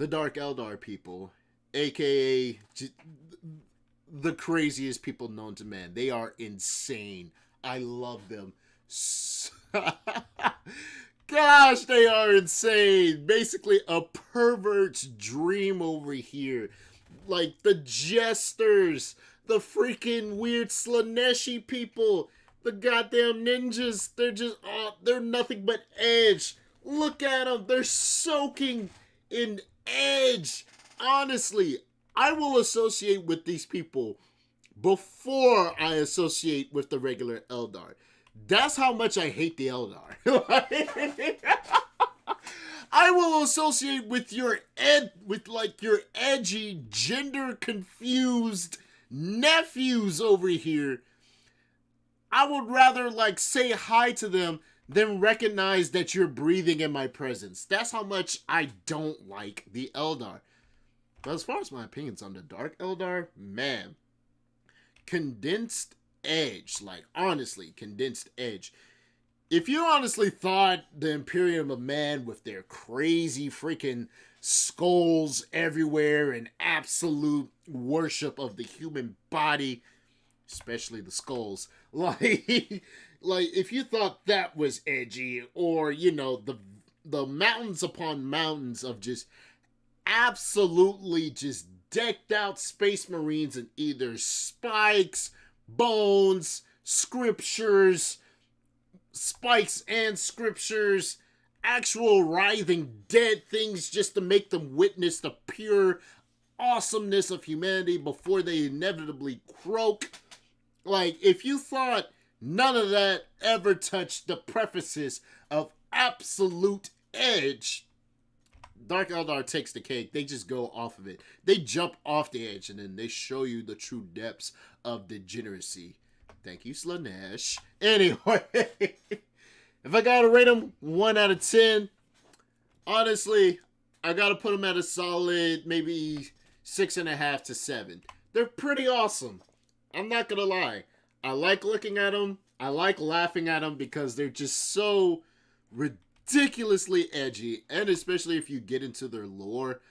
Dark Eldar people, aka the craziest people known to man. They are insane. I love them. Gosh, they are insane. Basically, a pervert's dream over here. Like the jesters, the freaking weird Slaneshi people, the goddamn ninjas. They're just, they're nothing but edge. Look at them. They're soaking in edge. Honestly, I will associate with these people before I associate with the regular Eldar. That's how much I hate the Eldar. I will associate with your your edgy, gender confused nephews over here. I would rather like say hi to them than recognize that you're breathing in my presence. That's how much I don't like the Eldar. But as far as my opinions on the Dark Eldar, man, condensed edge, like honestly, condensed edge. If you honestly thought the Imperium of Man with their crazy freaking skulls everywhere and absolute worship of the human body, especially the skulls, like if you thought that was edgy, or you know, the mountains upon mountains of just absolutely just decked out space marines in either spikes, bones, scriptures, spikes and scriptures, actual writhing dead things just to make them witness the pure awesomeness of humanity before they inevitably croak. Like, if you thought none of that ever touched the prefaces of absolute edge, Dark Eldar takes the cake. They just go off of it. They jump off the edge and then they show you the true depths of degeneracy. Thank you, Slanesh. Anyway, if I gotta rate them 1 out of 10, honestly, I gotta put them at a solid maybe 6.5 to 7. They're pretty awesome. I'm not gonna lie. I like looking at them. I like laughing at them because they're just so ridiculously edgy, and especially if you get into their lore.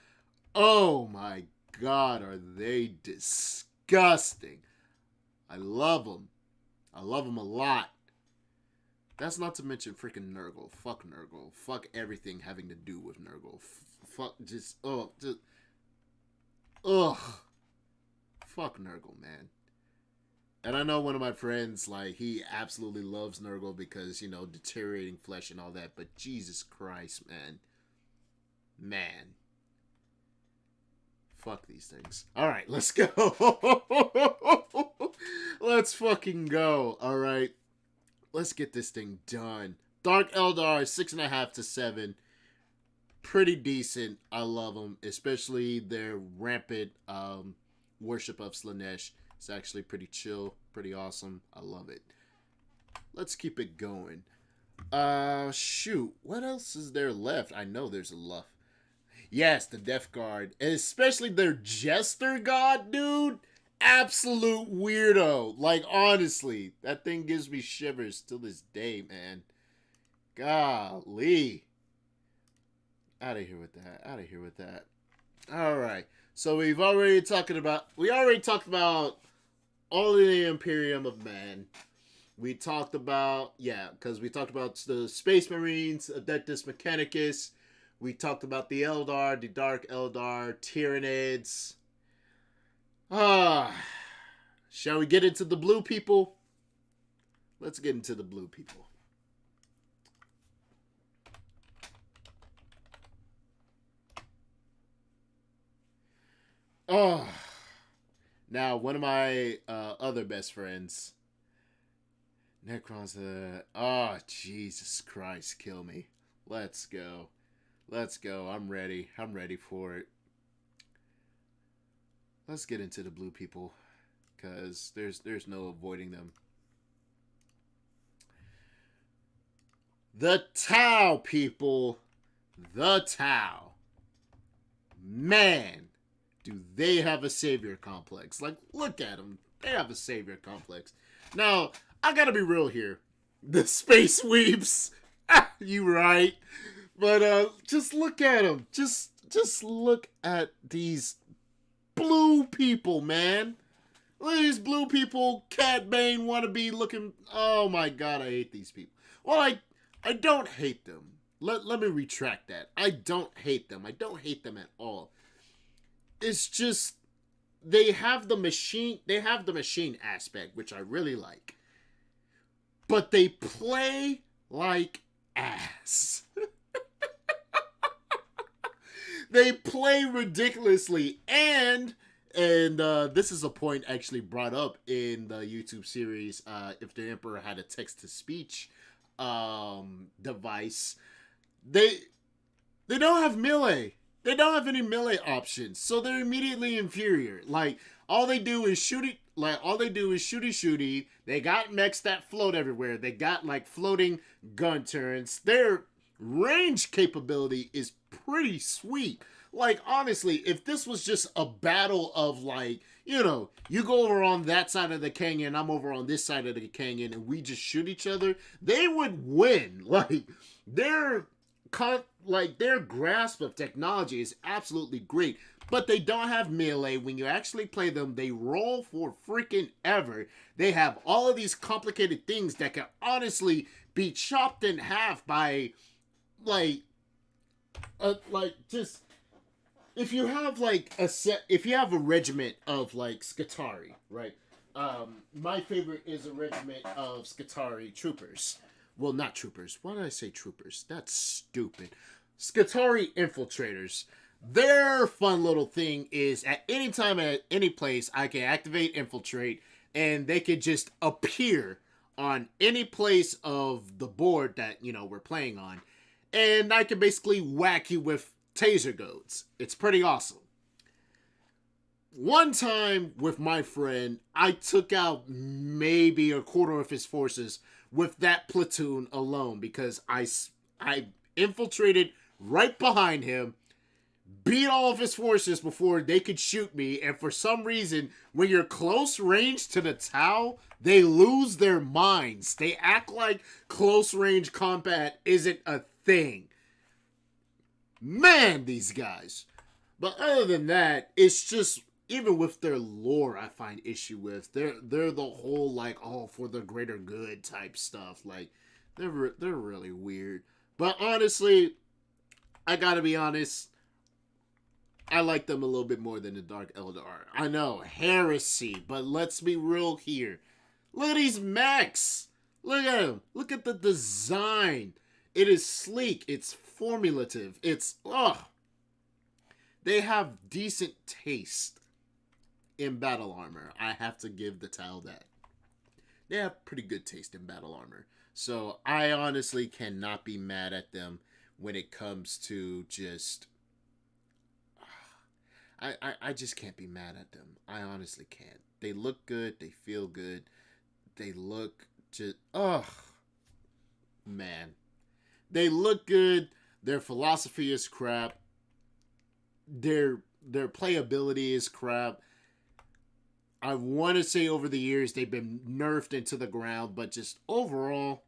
Oh my god, are they disgusting. I love them. I love them a lot. That's not to mention freaking Nurgle. Fuck Nurgle. Fuck everything having to do with Nurgle. Fuck, ugh. Fuck Nurgle, man. And I know one of my friends, like, he absolutely loves Nurgle because, you know, deteriorating flesh and all that. But Jesus Christ, man. Man. Fuck these things. Alright, let's go. Let's fucking go. Alright. Let's get this thing done. Dark Eldar, 6.5 to 7. Pretty decent. I love them. Especially their rampant worship of Slanesh. It's actually pretty chill. Pretty awesome. I love it. Let's keep it going. Shoot. What else is there left? I know there's a lot. Yes, the Death Guard. And especially their Jester God, dude. Absolute weirdo. Like, honestly. That thing gives me shivers till this day, man. Golly. Out of here with that. Out of here with that. Alright. So we already talked about all of the Imperium of Man. We talked about, because we talked about the Space Marines, Adeptus Mechanicus. We talked about the Eldar, the Dark Eldar, Tyranids. Shall we get into the blue people? Let's get into the blue people. Now, one of my other best friends, Necrons, Jesus Christ, kill me. Let's go. Let's go. I'm ready. I'm ready for it. Let's get into the blue people. because there's no avoiding them. The Tau, people. The Tau. Man, do they have a savior complex. Like, look at them. They have a savior complex. Now, I gotta be real here. The space weeps. You right. But just look at them. Just look at these blue people, man. Look at these blue people. Cat Bane wannabe looking. Oh my god, I hate these people. Well, I don't hate them. Let me retract that. I don't hate them. I don't hate them at all. It's just they have the machine aspect, which I really like. But they play like ass. They play ridiculously, and this is a point actually brought up in the YouTube series, if the Emperor had a text-to-speech device. They don't have melee. They don't have any melee options, so they're immediately inferior. Like, all they do is shooty. They got mechs that float everywhere. They got like floating gun turrets. Their range capability is pretty sweet. Like, honestly, if this was just a battle of, like, you know, you go over on that side of the canyon, I'm over on this side of the canyon, and we just shoot each other, they would win. Like, their grasp of technology is absolutely great, but they don't have melee. When you actually play them, they roll for freaking ever. They have all of these complicated things that can honestly be chopped in half by, just if you have if you have a regiment of like Skitarii, right? My favorite is a regiment of Skitarii troopers. Well, not troopers. Why did I say troopers? That's stupid. Skitarii infiltrators. Their fun little thing is at any time at any place I can activate infiltrate, and they can just appear on any place of the board that, you know, we're playing on, and I can basically whack you with taser goads. It's pretty awesome. One time with my friend, I took out maybe a quarter of his forces with that platoon alone, because I infiltrated right behind him, beat all of his forces before they could shoot me, and for some reason, when you're close range to the Tau, they lose their minds. They act like close range combat isn't a thing. Man, these guys. But other than that, it's just, even with their lore, I find issue with. They're the whole, like, oh, for the greater good type stuff. Like, they're really weird. But honestly, I gotta be honest, I like them a little bit more than the Dark Eldar. I know, heresy, but let's be real here. Look at these mechs. Look at them. Look at the design. It is sleek. It's formulative. It's, they have decent taste in battle armor. I have to give the Tau that. They have pretty good taste in battle armor. So I honestly cannot be mad at them when it comes to just... I just can't be mad at them. I honestly can't. They look good. They feel good. They look just... man. They look good. Their philosophy is crap. Their playability is crap. I want to say over the years they've been nerfed into the ground, but just overall,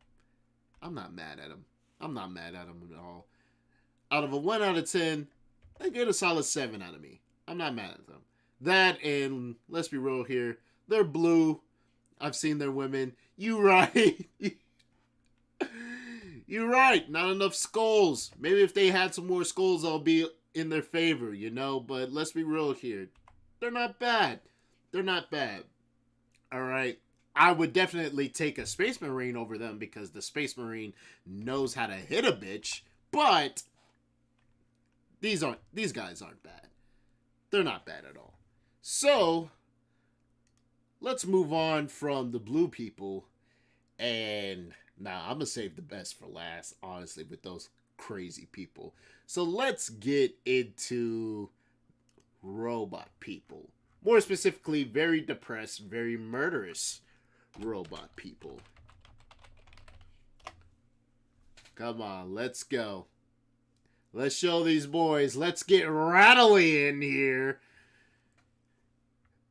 I'm not mad at them. I'm not mad at them at all. Out of a 1 out of 10, they get a solid 7 out of me. I'm not mad at them. That, and let's be real here, they're blue. I've seen their women. You right. You're right. Not enough skulls. Maybe if they had some more skulls, I'll be in their favor, you know? But let's be real here. They're not bad. They're not bad. All right. I would definitely take a Space Marine over them because the Space Marine knows how to hit a bitch. But these guys aren't bad. They're not bad at all. So let's move on from the blue people. And now I'm going to save the best for last, honestly, with those crazy people. So let's get into robot people. More specifically, very depressed, very murderous robot people. Come on, let's go. Let's show these boys. Let's get rattly in here.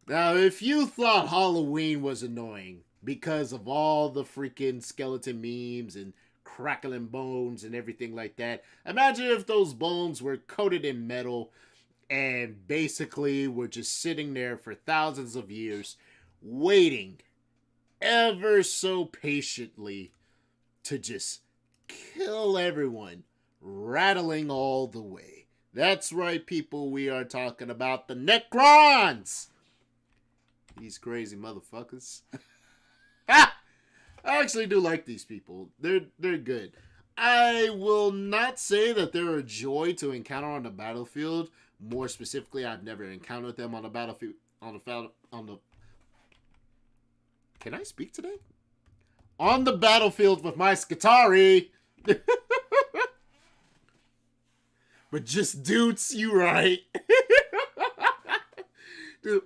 Now, if you thought Halloween was annoying because of all the freaking skeleton memes and crackling bones and everything like that, imagine if those bones were coated in metal and basically were just sitting there for thousands of years, waiting ever so patiently to just kill everyone, rattling all the way. That's right, people. We are talking about the Necrons. These crazy motherfuckers. I actually do like these people. They're good. I will not say that they're a joy to encounter on the battlefield. More specifically, I've never encountered them on the battlefield. Can I speak today? On the battlefield with my Skitari. But just dudes, you right. Dude,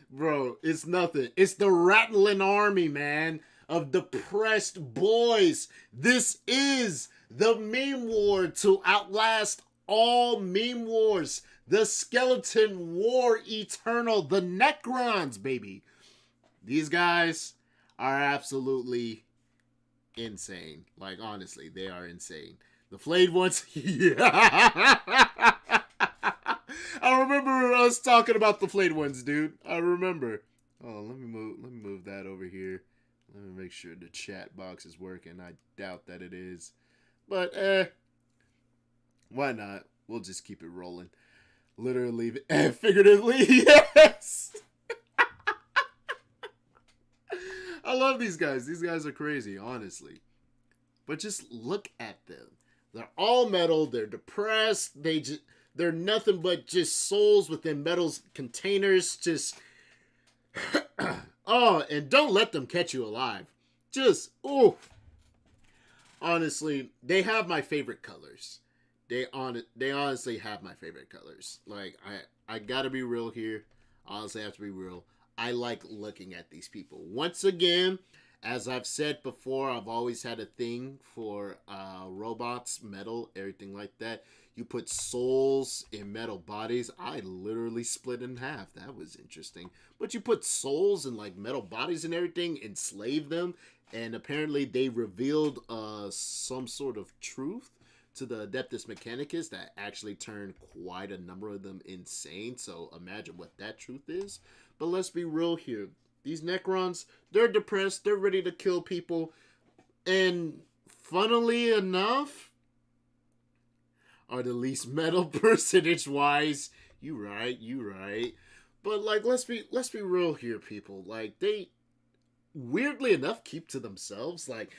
bro, it's nothing. It's the rattling army, man, of depressed boys. This is the meme war to outlast all meme wars. The skeleton war eternal. The Necrons, baby. These guys are absolutely insane. Like, honestly, they are insane. The flayed ones, yeah. I remember us talking about the flayed ones, dude. I remember. Oh, let me move that over here. Let me make sure the chat box is working. I doubt that it is. But why not? We'll just keep it rolling. Literally and figuratively, yes. I love these guys. These guys are crazy, honestly. But just look at them. They're all metal. They're depressed. They're nothing but just souls within metal containers. Just oh, and don't let them catch you alive. Just honestly, they have my favorite colors. They honestly have my favorite colors. Like I gotta be real here. Honestly, I have to be real. I like looking at these people. Once again, as I've said before, I've always had a thing for robots, metal, everything like that. You put souls in metal bodies. I literally split in half. That was interesting. But you put souls in like metal bodies and everything, enslave them, and apparently they revealed some sort of truth to the Adeptus Mechanicus that actually turned quite a number of them insane. So imagine what that truth is. But let's be real here. These Necrons, they're depressed. They're ready to kill people. And funnily enough, are the least metal percentage-wise. You right. But like, let's be real here, people. Like, they weirdly enough keep to themselves. Like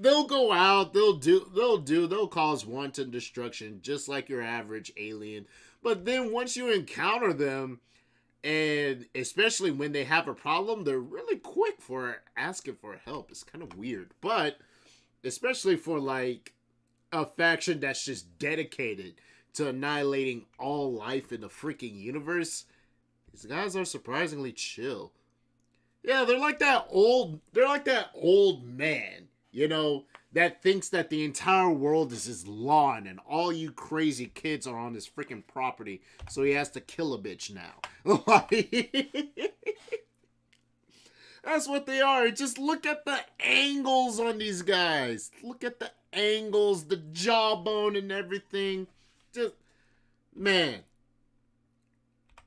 they'll go out, they'll cause wanton destruction just like your average alien. But then once you encounter them, and especially when they have a problem, they're really quick for asking for help. It's kind of weird. But especially for like a faction that's just dedicated to annihilating all life in the freaking universe, these guys are surprisingly chill. Yeah, they're like that old man, you know, that thinks that the entire world is his lawn and all you crazy kids are on his freaking property, so he has to kill a bitch now. That's what they are. Just look at the angles on these guys. Look at the angles, the jawbone and everything. Just, man.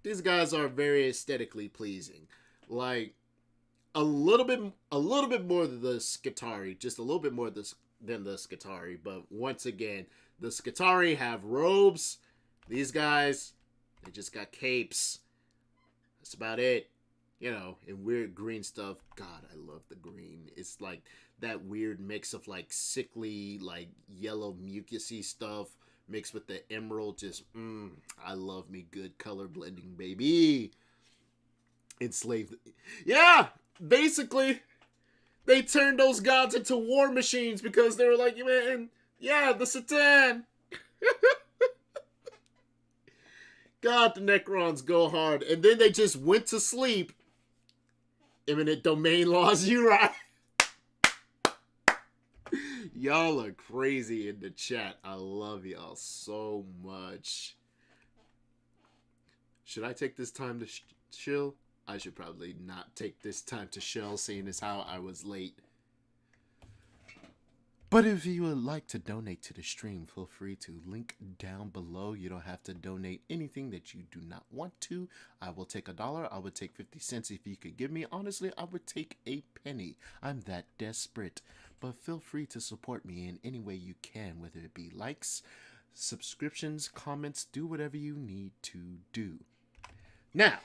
These guys are very aesthetically pleasing. Like, a little bit more than the Skitari, just a little bit more than the Skitari. But once again, the Skitari have robes. These guys, they just got capes. That's about it. You know, and weird green stuff. God, I love the green. It's like that weird mix of like sickly, like yellow mucusy stuff mixed with the emerald. Just, I love me good color blending, baby. Enslaved. Yeah! Basically, they turned those gods into war machines because they were like, man, yeah, the Satan. God, the Necrons go hard. And then they just went to sleep. Eminent domain laws, you right. Y'all are crazy in the chat. I love y'all so much. Should I take this time to chill? I should probably not take this time to chill, seeing as how I was late. But if you would like to donate to the stream, feel free to link down below. You don't have to donate anything that you do not want to. I will take $1. I would take 50 cents if you could give me. Honestly, I would take a penny. I'm that desperate. But feel free to support me in any way you can, whether it be likes, subscriptions, comments, do whatever you need to do. Now,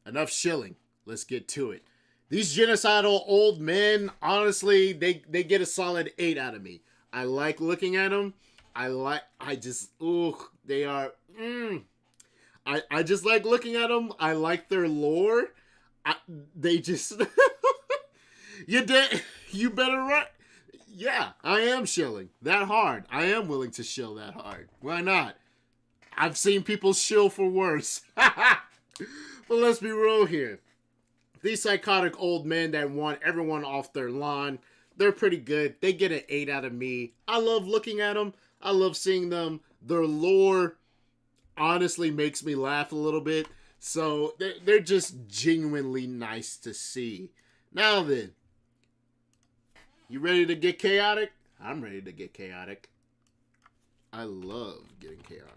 enough shilling. Let's get to it. These genocidal old men, honestly, they get a solid 8 out of me. I like looking at them. I just like looking at them. I like their lore. They just, you better run. Yeah, I am shilling that hard. I am willing to shill that hard. Why not? I've seen people shill for worse. But let's be real here. These psychotic old men that want everyone off their lawn, they're pretty good. They get an 8 out of me. I love looking at them. I love seeing them. Their lore honestly makes me laugh a little bit. So they're just genuinely nice to see. Now then, you ready to get chaotic? I'm ready to get chaotic. I love getting chaotic.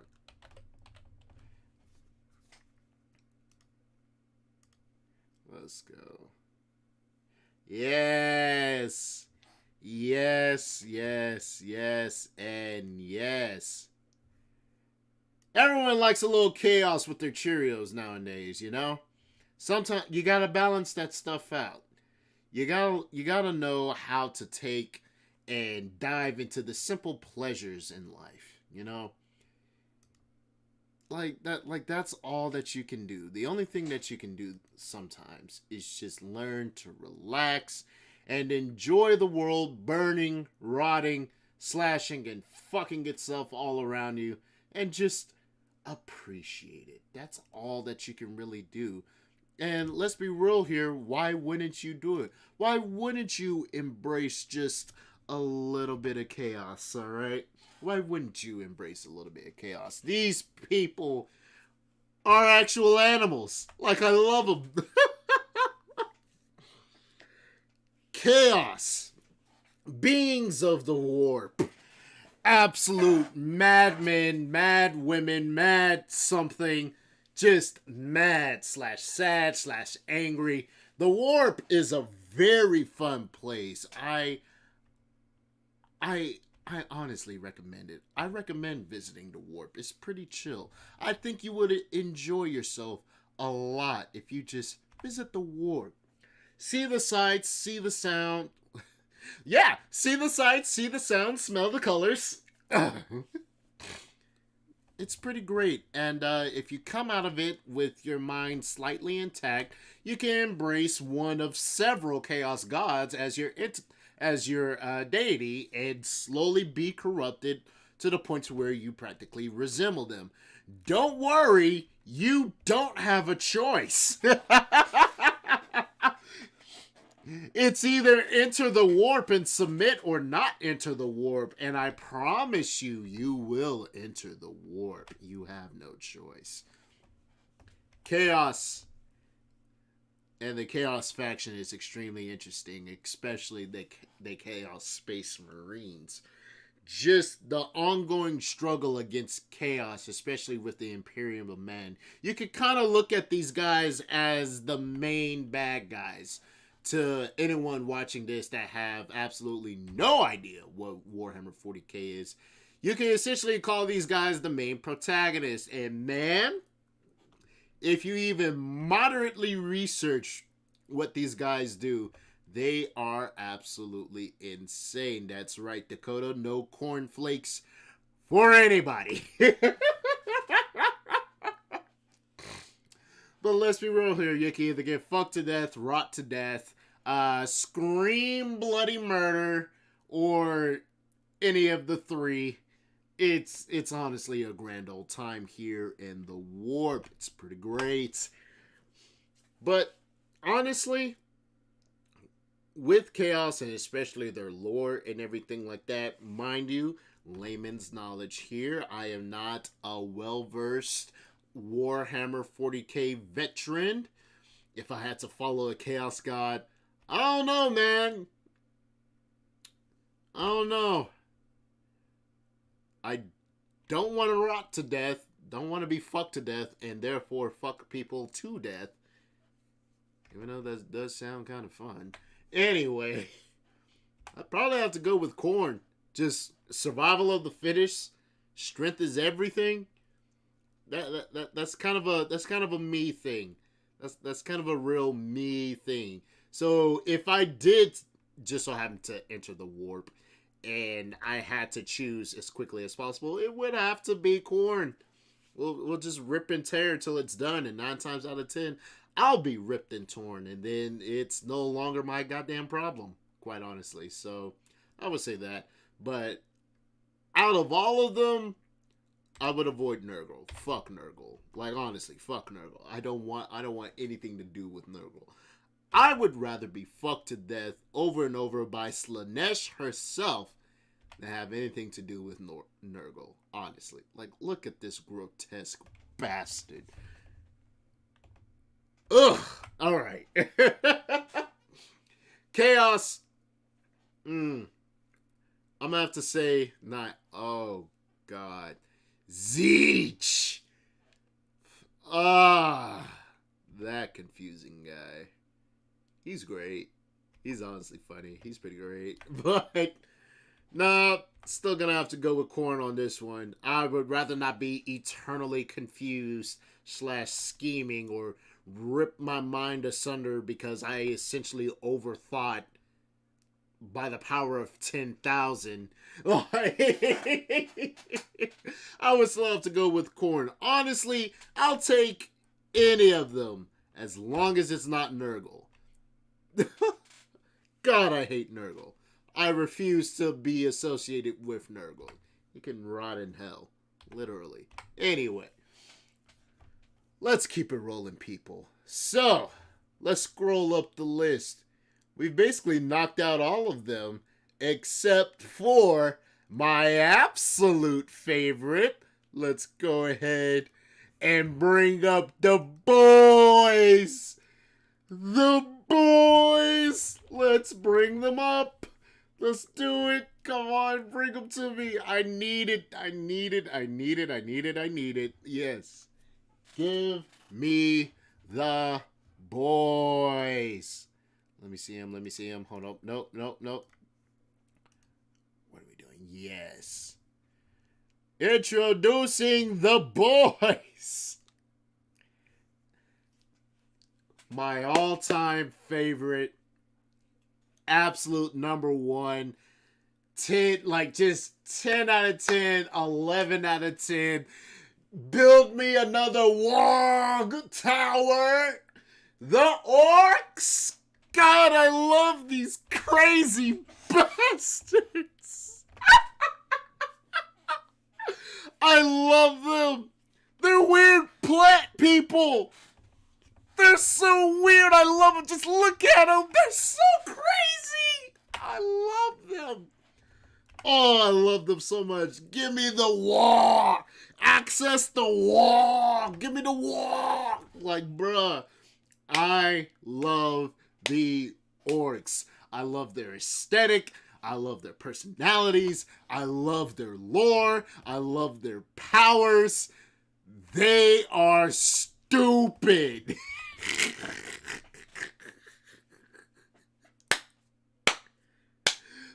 Let's go. Yes. Yes, yes, yes, and yes. Everyone likes a little chaos with their Cheerios nowadays, you know? Sometimes you gotta balance that stuff out. You gotta know how to take and dive into the simple pleasures in life, you know? That's all that you can do. The only thing that you can do sometimes is just learn to relax and enjoy the world burning, rotting, slashing, and fucking itself all around you, and just appreciate it. That's all that you can really do. And let's be real here, why wouldn't you do it? Why wouldn't you embrace just a little bit of chaos, alright? Why wouldn't you embrace a little bit of chaos? These people are actual animals. Like, I love them. Chaos. Beings of the warp. Absolute madmen, mad women, mad something. Just mad / sad / angry. The warp is a very fun place. I honestly recommend it. I recommend visiting the warp. It's pretty chill. I think you would enjoy yourself a lot if you just visit the warp. See the sights, see the sound. Yeah, see the sights, see the sound, smell the colors. It's pretty great. And if you come out of it with your mind slightly intact, you can embrace one of several chaos gods as your deity and slowly be corrupted to the point to where you practically resemble them. Don't worry, you don't have a choice. It's either enter the warp and submit or not enter the warp. And I promise you, you will enter the warp. You have no choice. Chaos. And the Chaos faction is extremely interesting, especially the Chaos Space Marines. Just the ongoing struggle against chaos, especially with the Imperium of Man. You could kind of look at these guys as the main bad guys to anyone watching this that have absolutely no idea what Warhammer 40k is. You can essentially call these guys the main protagonists. And man, if you even moderately research what these guys do, they are absolutely insane. That's right, Dakota. No cornflakes for anybody. But let's be real here. You can either get fucked to death, rot to death, scream bloody murder, or any of the three. it's honestly a grand old time here in the warp. It's pretty great. But honestly, with chaos and especially their lore and everything like that, mind you, layman's knowledge here. I am not a well-versed Warhammer 40k veteran. If I had to follow a chaos god, I don't know, man. I don't know. I don't want to rot to death, don't want to be fucked to death, and therefore fuck people to death. Even though that does sound kind of fun. Anyway, I'd probably have to go with Khorne. Just survival of the fittest. Strength is everything. That's kind of a me thing. That's kind of a real me thing. So if I did just so happen to enter the warp and I had to choose as quickly as possible, it would have to be Khorne. We'll just rip and tear until it's done, and 9 times out of 10, I'll be ripped and torn, and then it's no longer my goddamn problem, quite honestly. So I would say that. But out of all of them, I would avoid Nurgle. Fuck Nurgle. Like, honestly, fuck Nurgle. I don't want anything to do with Nurgle. I would rather be fucked to death over and over by Slaanesh herself than have anything to do with Nurgle. Honestly. Like, look at this grotesque bastard. Ugh. Alright. Chaos. I'm gonna have to say not. Oh, God. Zeech. That confusing guy. He's great. He's honestly funny. He's pretty great. But, nah, still gonna have to go with Khorne on this one. I would rather not be eternally confused / scheming or rip my mind asunder because I essentially overthought by the power of 10,000. I would still have to go with Khorne. Honestly, I'll take any of them as long as it's not Nurgle. God, I hate Nurgle. I refuse to be associated with Nurgle. He can rot in hell. Literally. Anyway. Let's keep it rolling, people. So, let's scroll up the list. We've basically knocked out all of them, except for my absolute favorite. Let's go ahead and bring up the boys. The boys. Let's bring them up. Let's do it. Come on, bring them to me. I need it. I need it. I need it. I need it. I need it. Yes. Give me the boys. Let me see him. Let me see him. Hold up. Nope. Nope. Nope. What are we doing? Yes. Introducing the boys. My all-time favorite. Absolute number one. 10, like just 10 out of 10. 11 out of 10. Build me another Warg Tower. The Orcs. God, I love these crazy bastards. I love them. They're weird plant people. They're so weird. I love them. Just look at them. They're so crazy. I love them. Oh, I love them so much. Give me the war. Access the war. Give me the war. Like, bruh. I love the Orcs. I love their aesthetic. I love their personalities. I love their lore. I love their powers. They are stupid.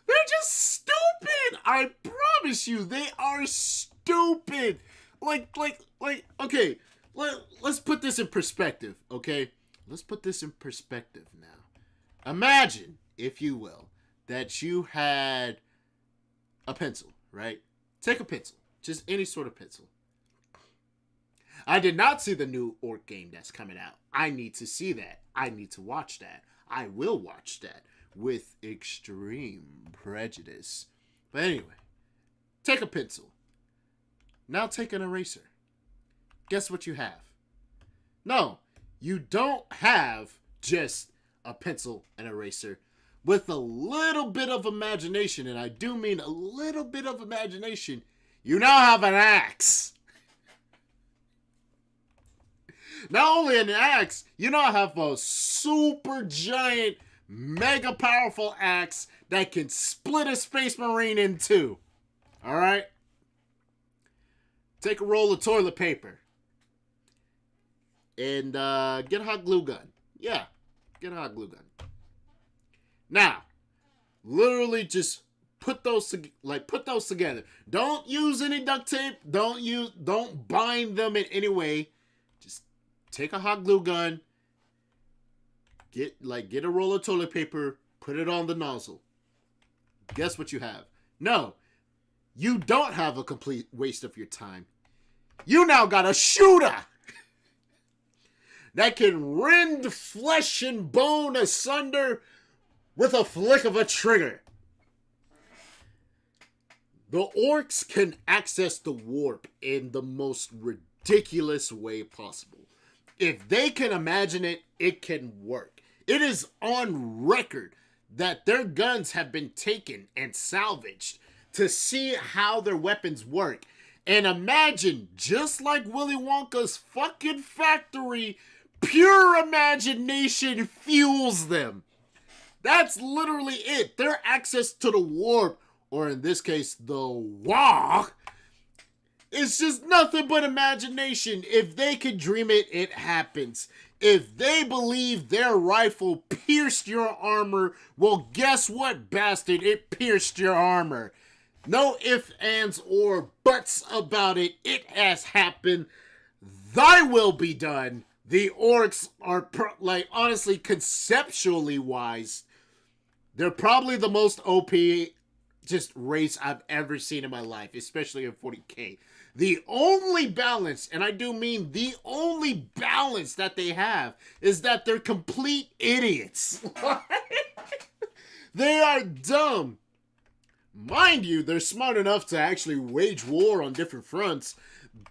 They're just stupid. I promise you, they are stupid. Like, okay, let's put this in perspective, okay? Let's put this in perspective now. Imagine, if you will, that you had a pencil, right? Take a pencil, just any sort of pencil. I did not see the new Orc game that's coming out. I need to see that. I need to watch that. I will watch that with extreme prejudice. But anyway, take a pencil. Now take an eraser. Guess what you have? No, you don't have just a pencil and eraser. With a little bit of imagination, and I do mean a little bit of imagination, you now have an axe. Not only an axe, you now have a super giant, mega powerful axe that can split a space marine in two. Alright? Take a roll of toilet paper. And get a hot glue gun. Yeah, get a hot glue gun. Now, literally just put those together. Don't use any duct tape. Don't bind them in any way. Just take a hot glue gun. Get a roll of toilet paper. Put it on the nozzle. Guess what you have? No, you don't have a complete waste of your time. You now got a shooter that can rend flesh and bone asunder with a flick of a trigger. The orcs can access the warp in the most ridiculous way possible. If they can imagine it, it can work. It is on record that their guns have been taken and salvaged to see how their weapons work. And imagine, just like Willy Wonka's fucking factory, pure imagination fuels them. That's literally it. Their access to the warp, or in this case, the wah, is just nothing but imagination. If they can dream it, it happens. If they believe their rifle pierced your armor, well, guess what, bastard? It pierced your armor. No ifs, ands, or buts about it. It has happened. Thy will be done. The orcs are, honestly, conceptually wise, they're probably the most OP just race I've ever seen in my life, especially in 40k. The only balance, and I do mean the only balance that they have, is that they're complete idiots. They are dumb. Mind you, they're smart enough to actually wage war on different fronts,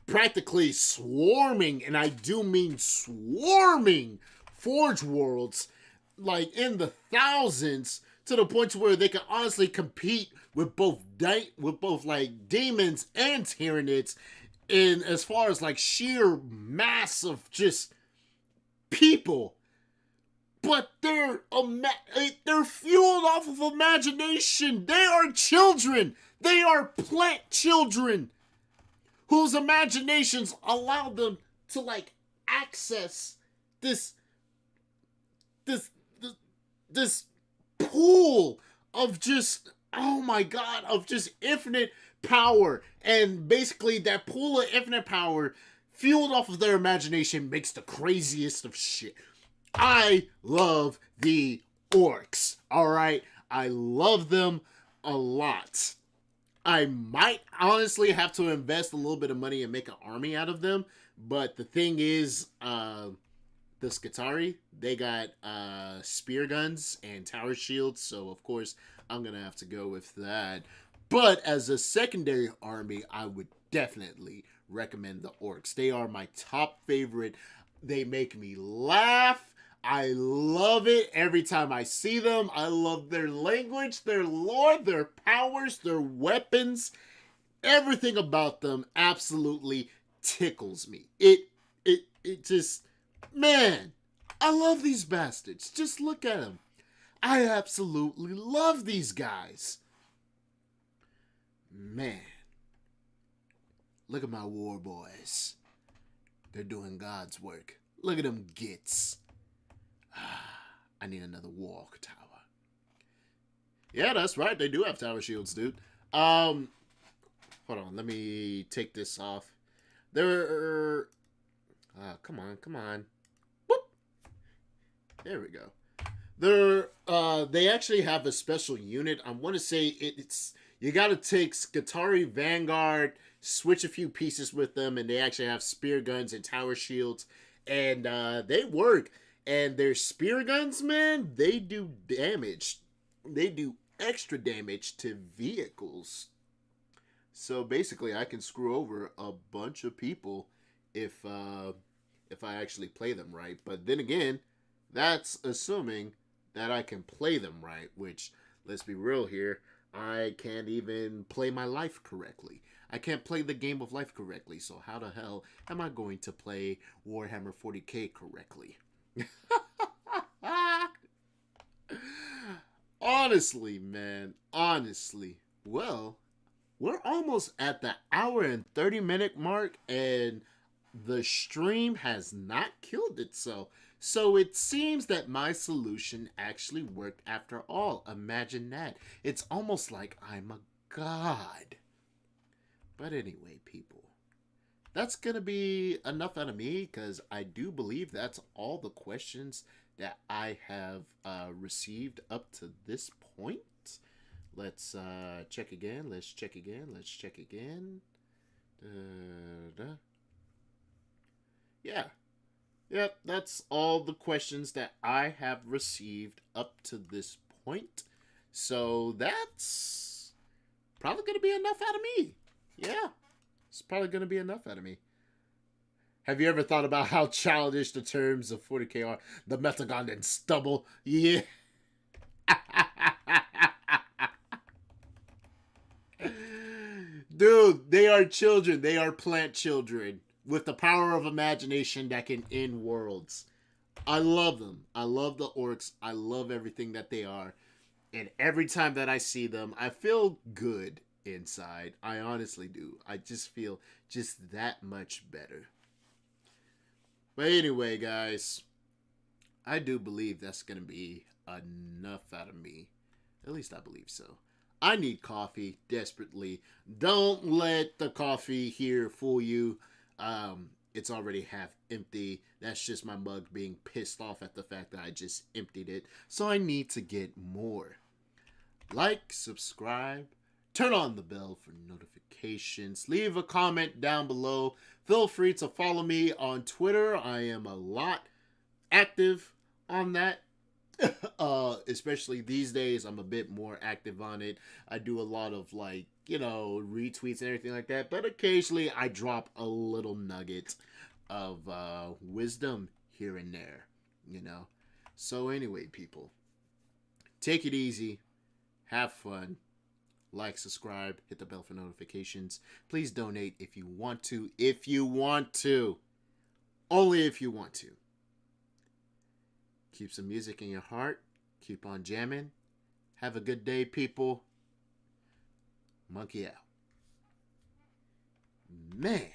practically swarming, and I do mean swarming, Forge worlds, in the thousands, to the point where they can honestly compete with both demons and Tyranids in as far as sheer mass of just people. But they're fueled off of imagination. They are children. They are plant children whose imaginations allow them to access this pool of just, oh my god, of just infinite power. And basically that pool of infinite power fueled off of their imagination makes the craziest of shit. I love the orcs, alright? I love them a lot. I might honestly have to invest a little bit of money and make an army out of them, but the thing is, the Skitarii, they got spear guns and tower shields, so of course I'm gonna have to go with that. But as a secondary army, I would definitely recommend the orcs. They are my top favorite. They make me laugh. I love it every time I see them. I love their language, their lore, their powers, their weapons. Everything about them absolutely tickles me. It just, man, I love these bastards. Just look at them. I absolutely love these guys. Man, look at my war boys. They're doing God's work. Look at them gits. I need another walk tower. Yeah, that's right. They do have tower shields, dude. Hold on. Let me take this off. They're... come on. Whoop! There we go. They actually have a special unit. I want to say it's... You got to take Skitarii Vanguard, switch a few pieces with them, and they actually have spear guns and tower shields. And they work. And their spear guns, man, they do damage. They do extra damage to vehicles. So basically, I can screw over a bunch of people if I actually play them right. But then again, that's assuming that I can play them right. Which, let's be real here, I can't even play my life correctly. I can't play the game of life correctly. So how the hell am I going to play Warhammer 40k correctly? Honestly, man, honestly. Well, we're almost at the hour and 30-minute mark, and the stream has not killed itself. So it seems that my solution actually worked after all. Imagine that. It's almost like I'm a god. But anyway, people, that's going to be enough out of me because I do believe that's all the questions that I have received up to this point. Let's check again. Let's check again. Let's check again. Yeah. Yep, that's all the questions that I have received up to this point. So that's probably going to be enough out of me. Yeah, it's probably going to be enough out of me. Have you ever thought about how childish the terms of 40k are? The Metagon and stubble? Yeah. Dude, they are children. They are plant children with the power of imagination that can end worlds. I love them. I love the orcs. I love everything that they are. And every time that I see them, I feel good inside. I honestly do. I just feel just that much better. But anyway, guys, I do believe that's going to be enough out of me. At least I believe so. I need coffee desperately. Don't let the coffee here fool you. It's already half empty. That's just my mug being pissed off at the fact that I just emptied it. So I need to get more. Like, subscribe, turn on the bell for notifications, leave a comment down below. Feel free to follow me on Twitter. I am a lot active on that. Especially these days, I'm a bit more active on it. I do a lot of retweets and everything like that, but occasionally I drop a little nugget of wisdom here and there, So anyway, people, take it easy, have fun, like, subscribe, hit the bell for notifications. Please donate if you want to. If you want to. Only if you want to. Keep some music in your heart. Keep on jamming. Have a good day, people. Monkey out. Man.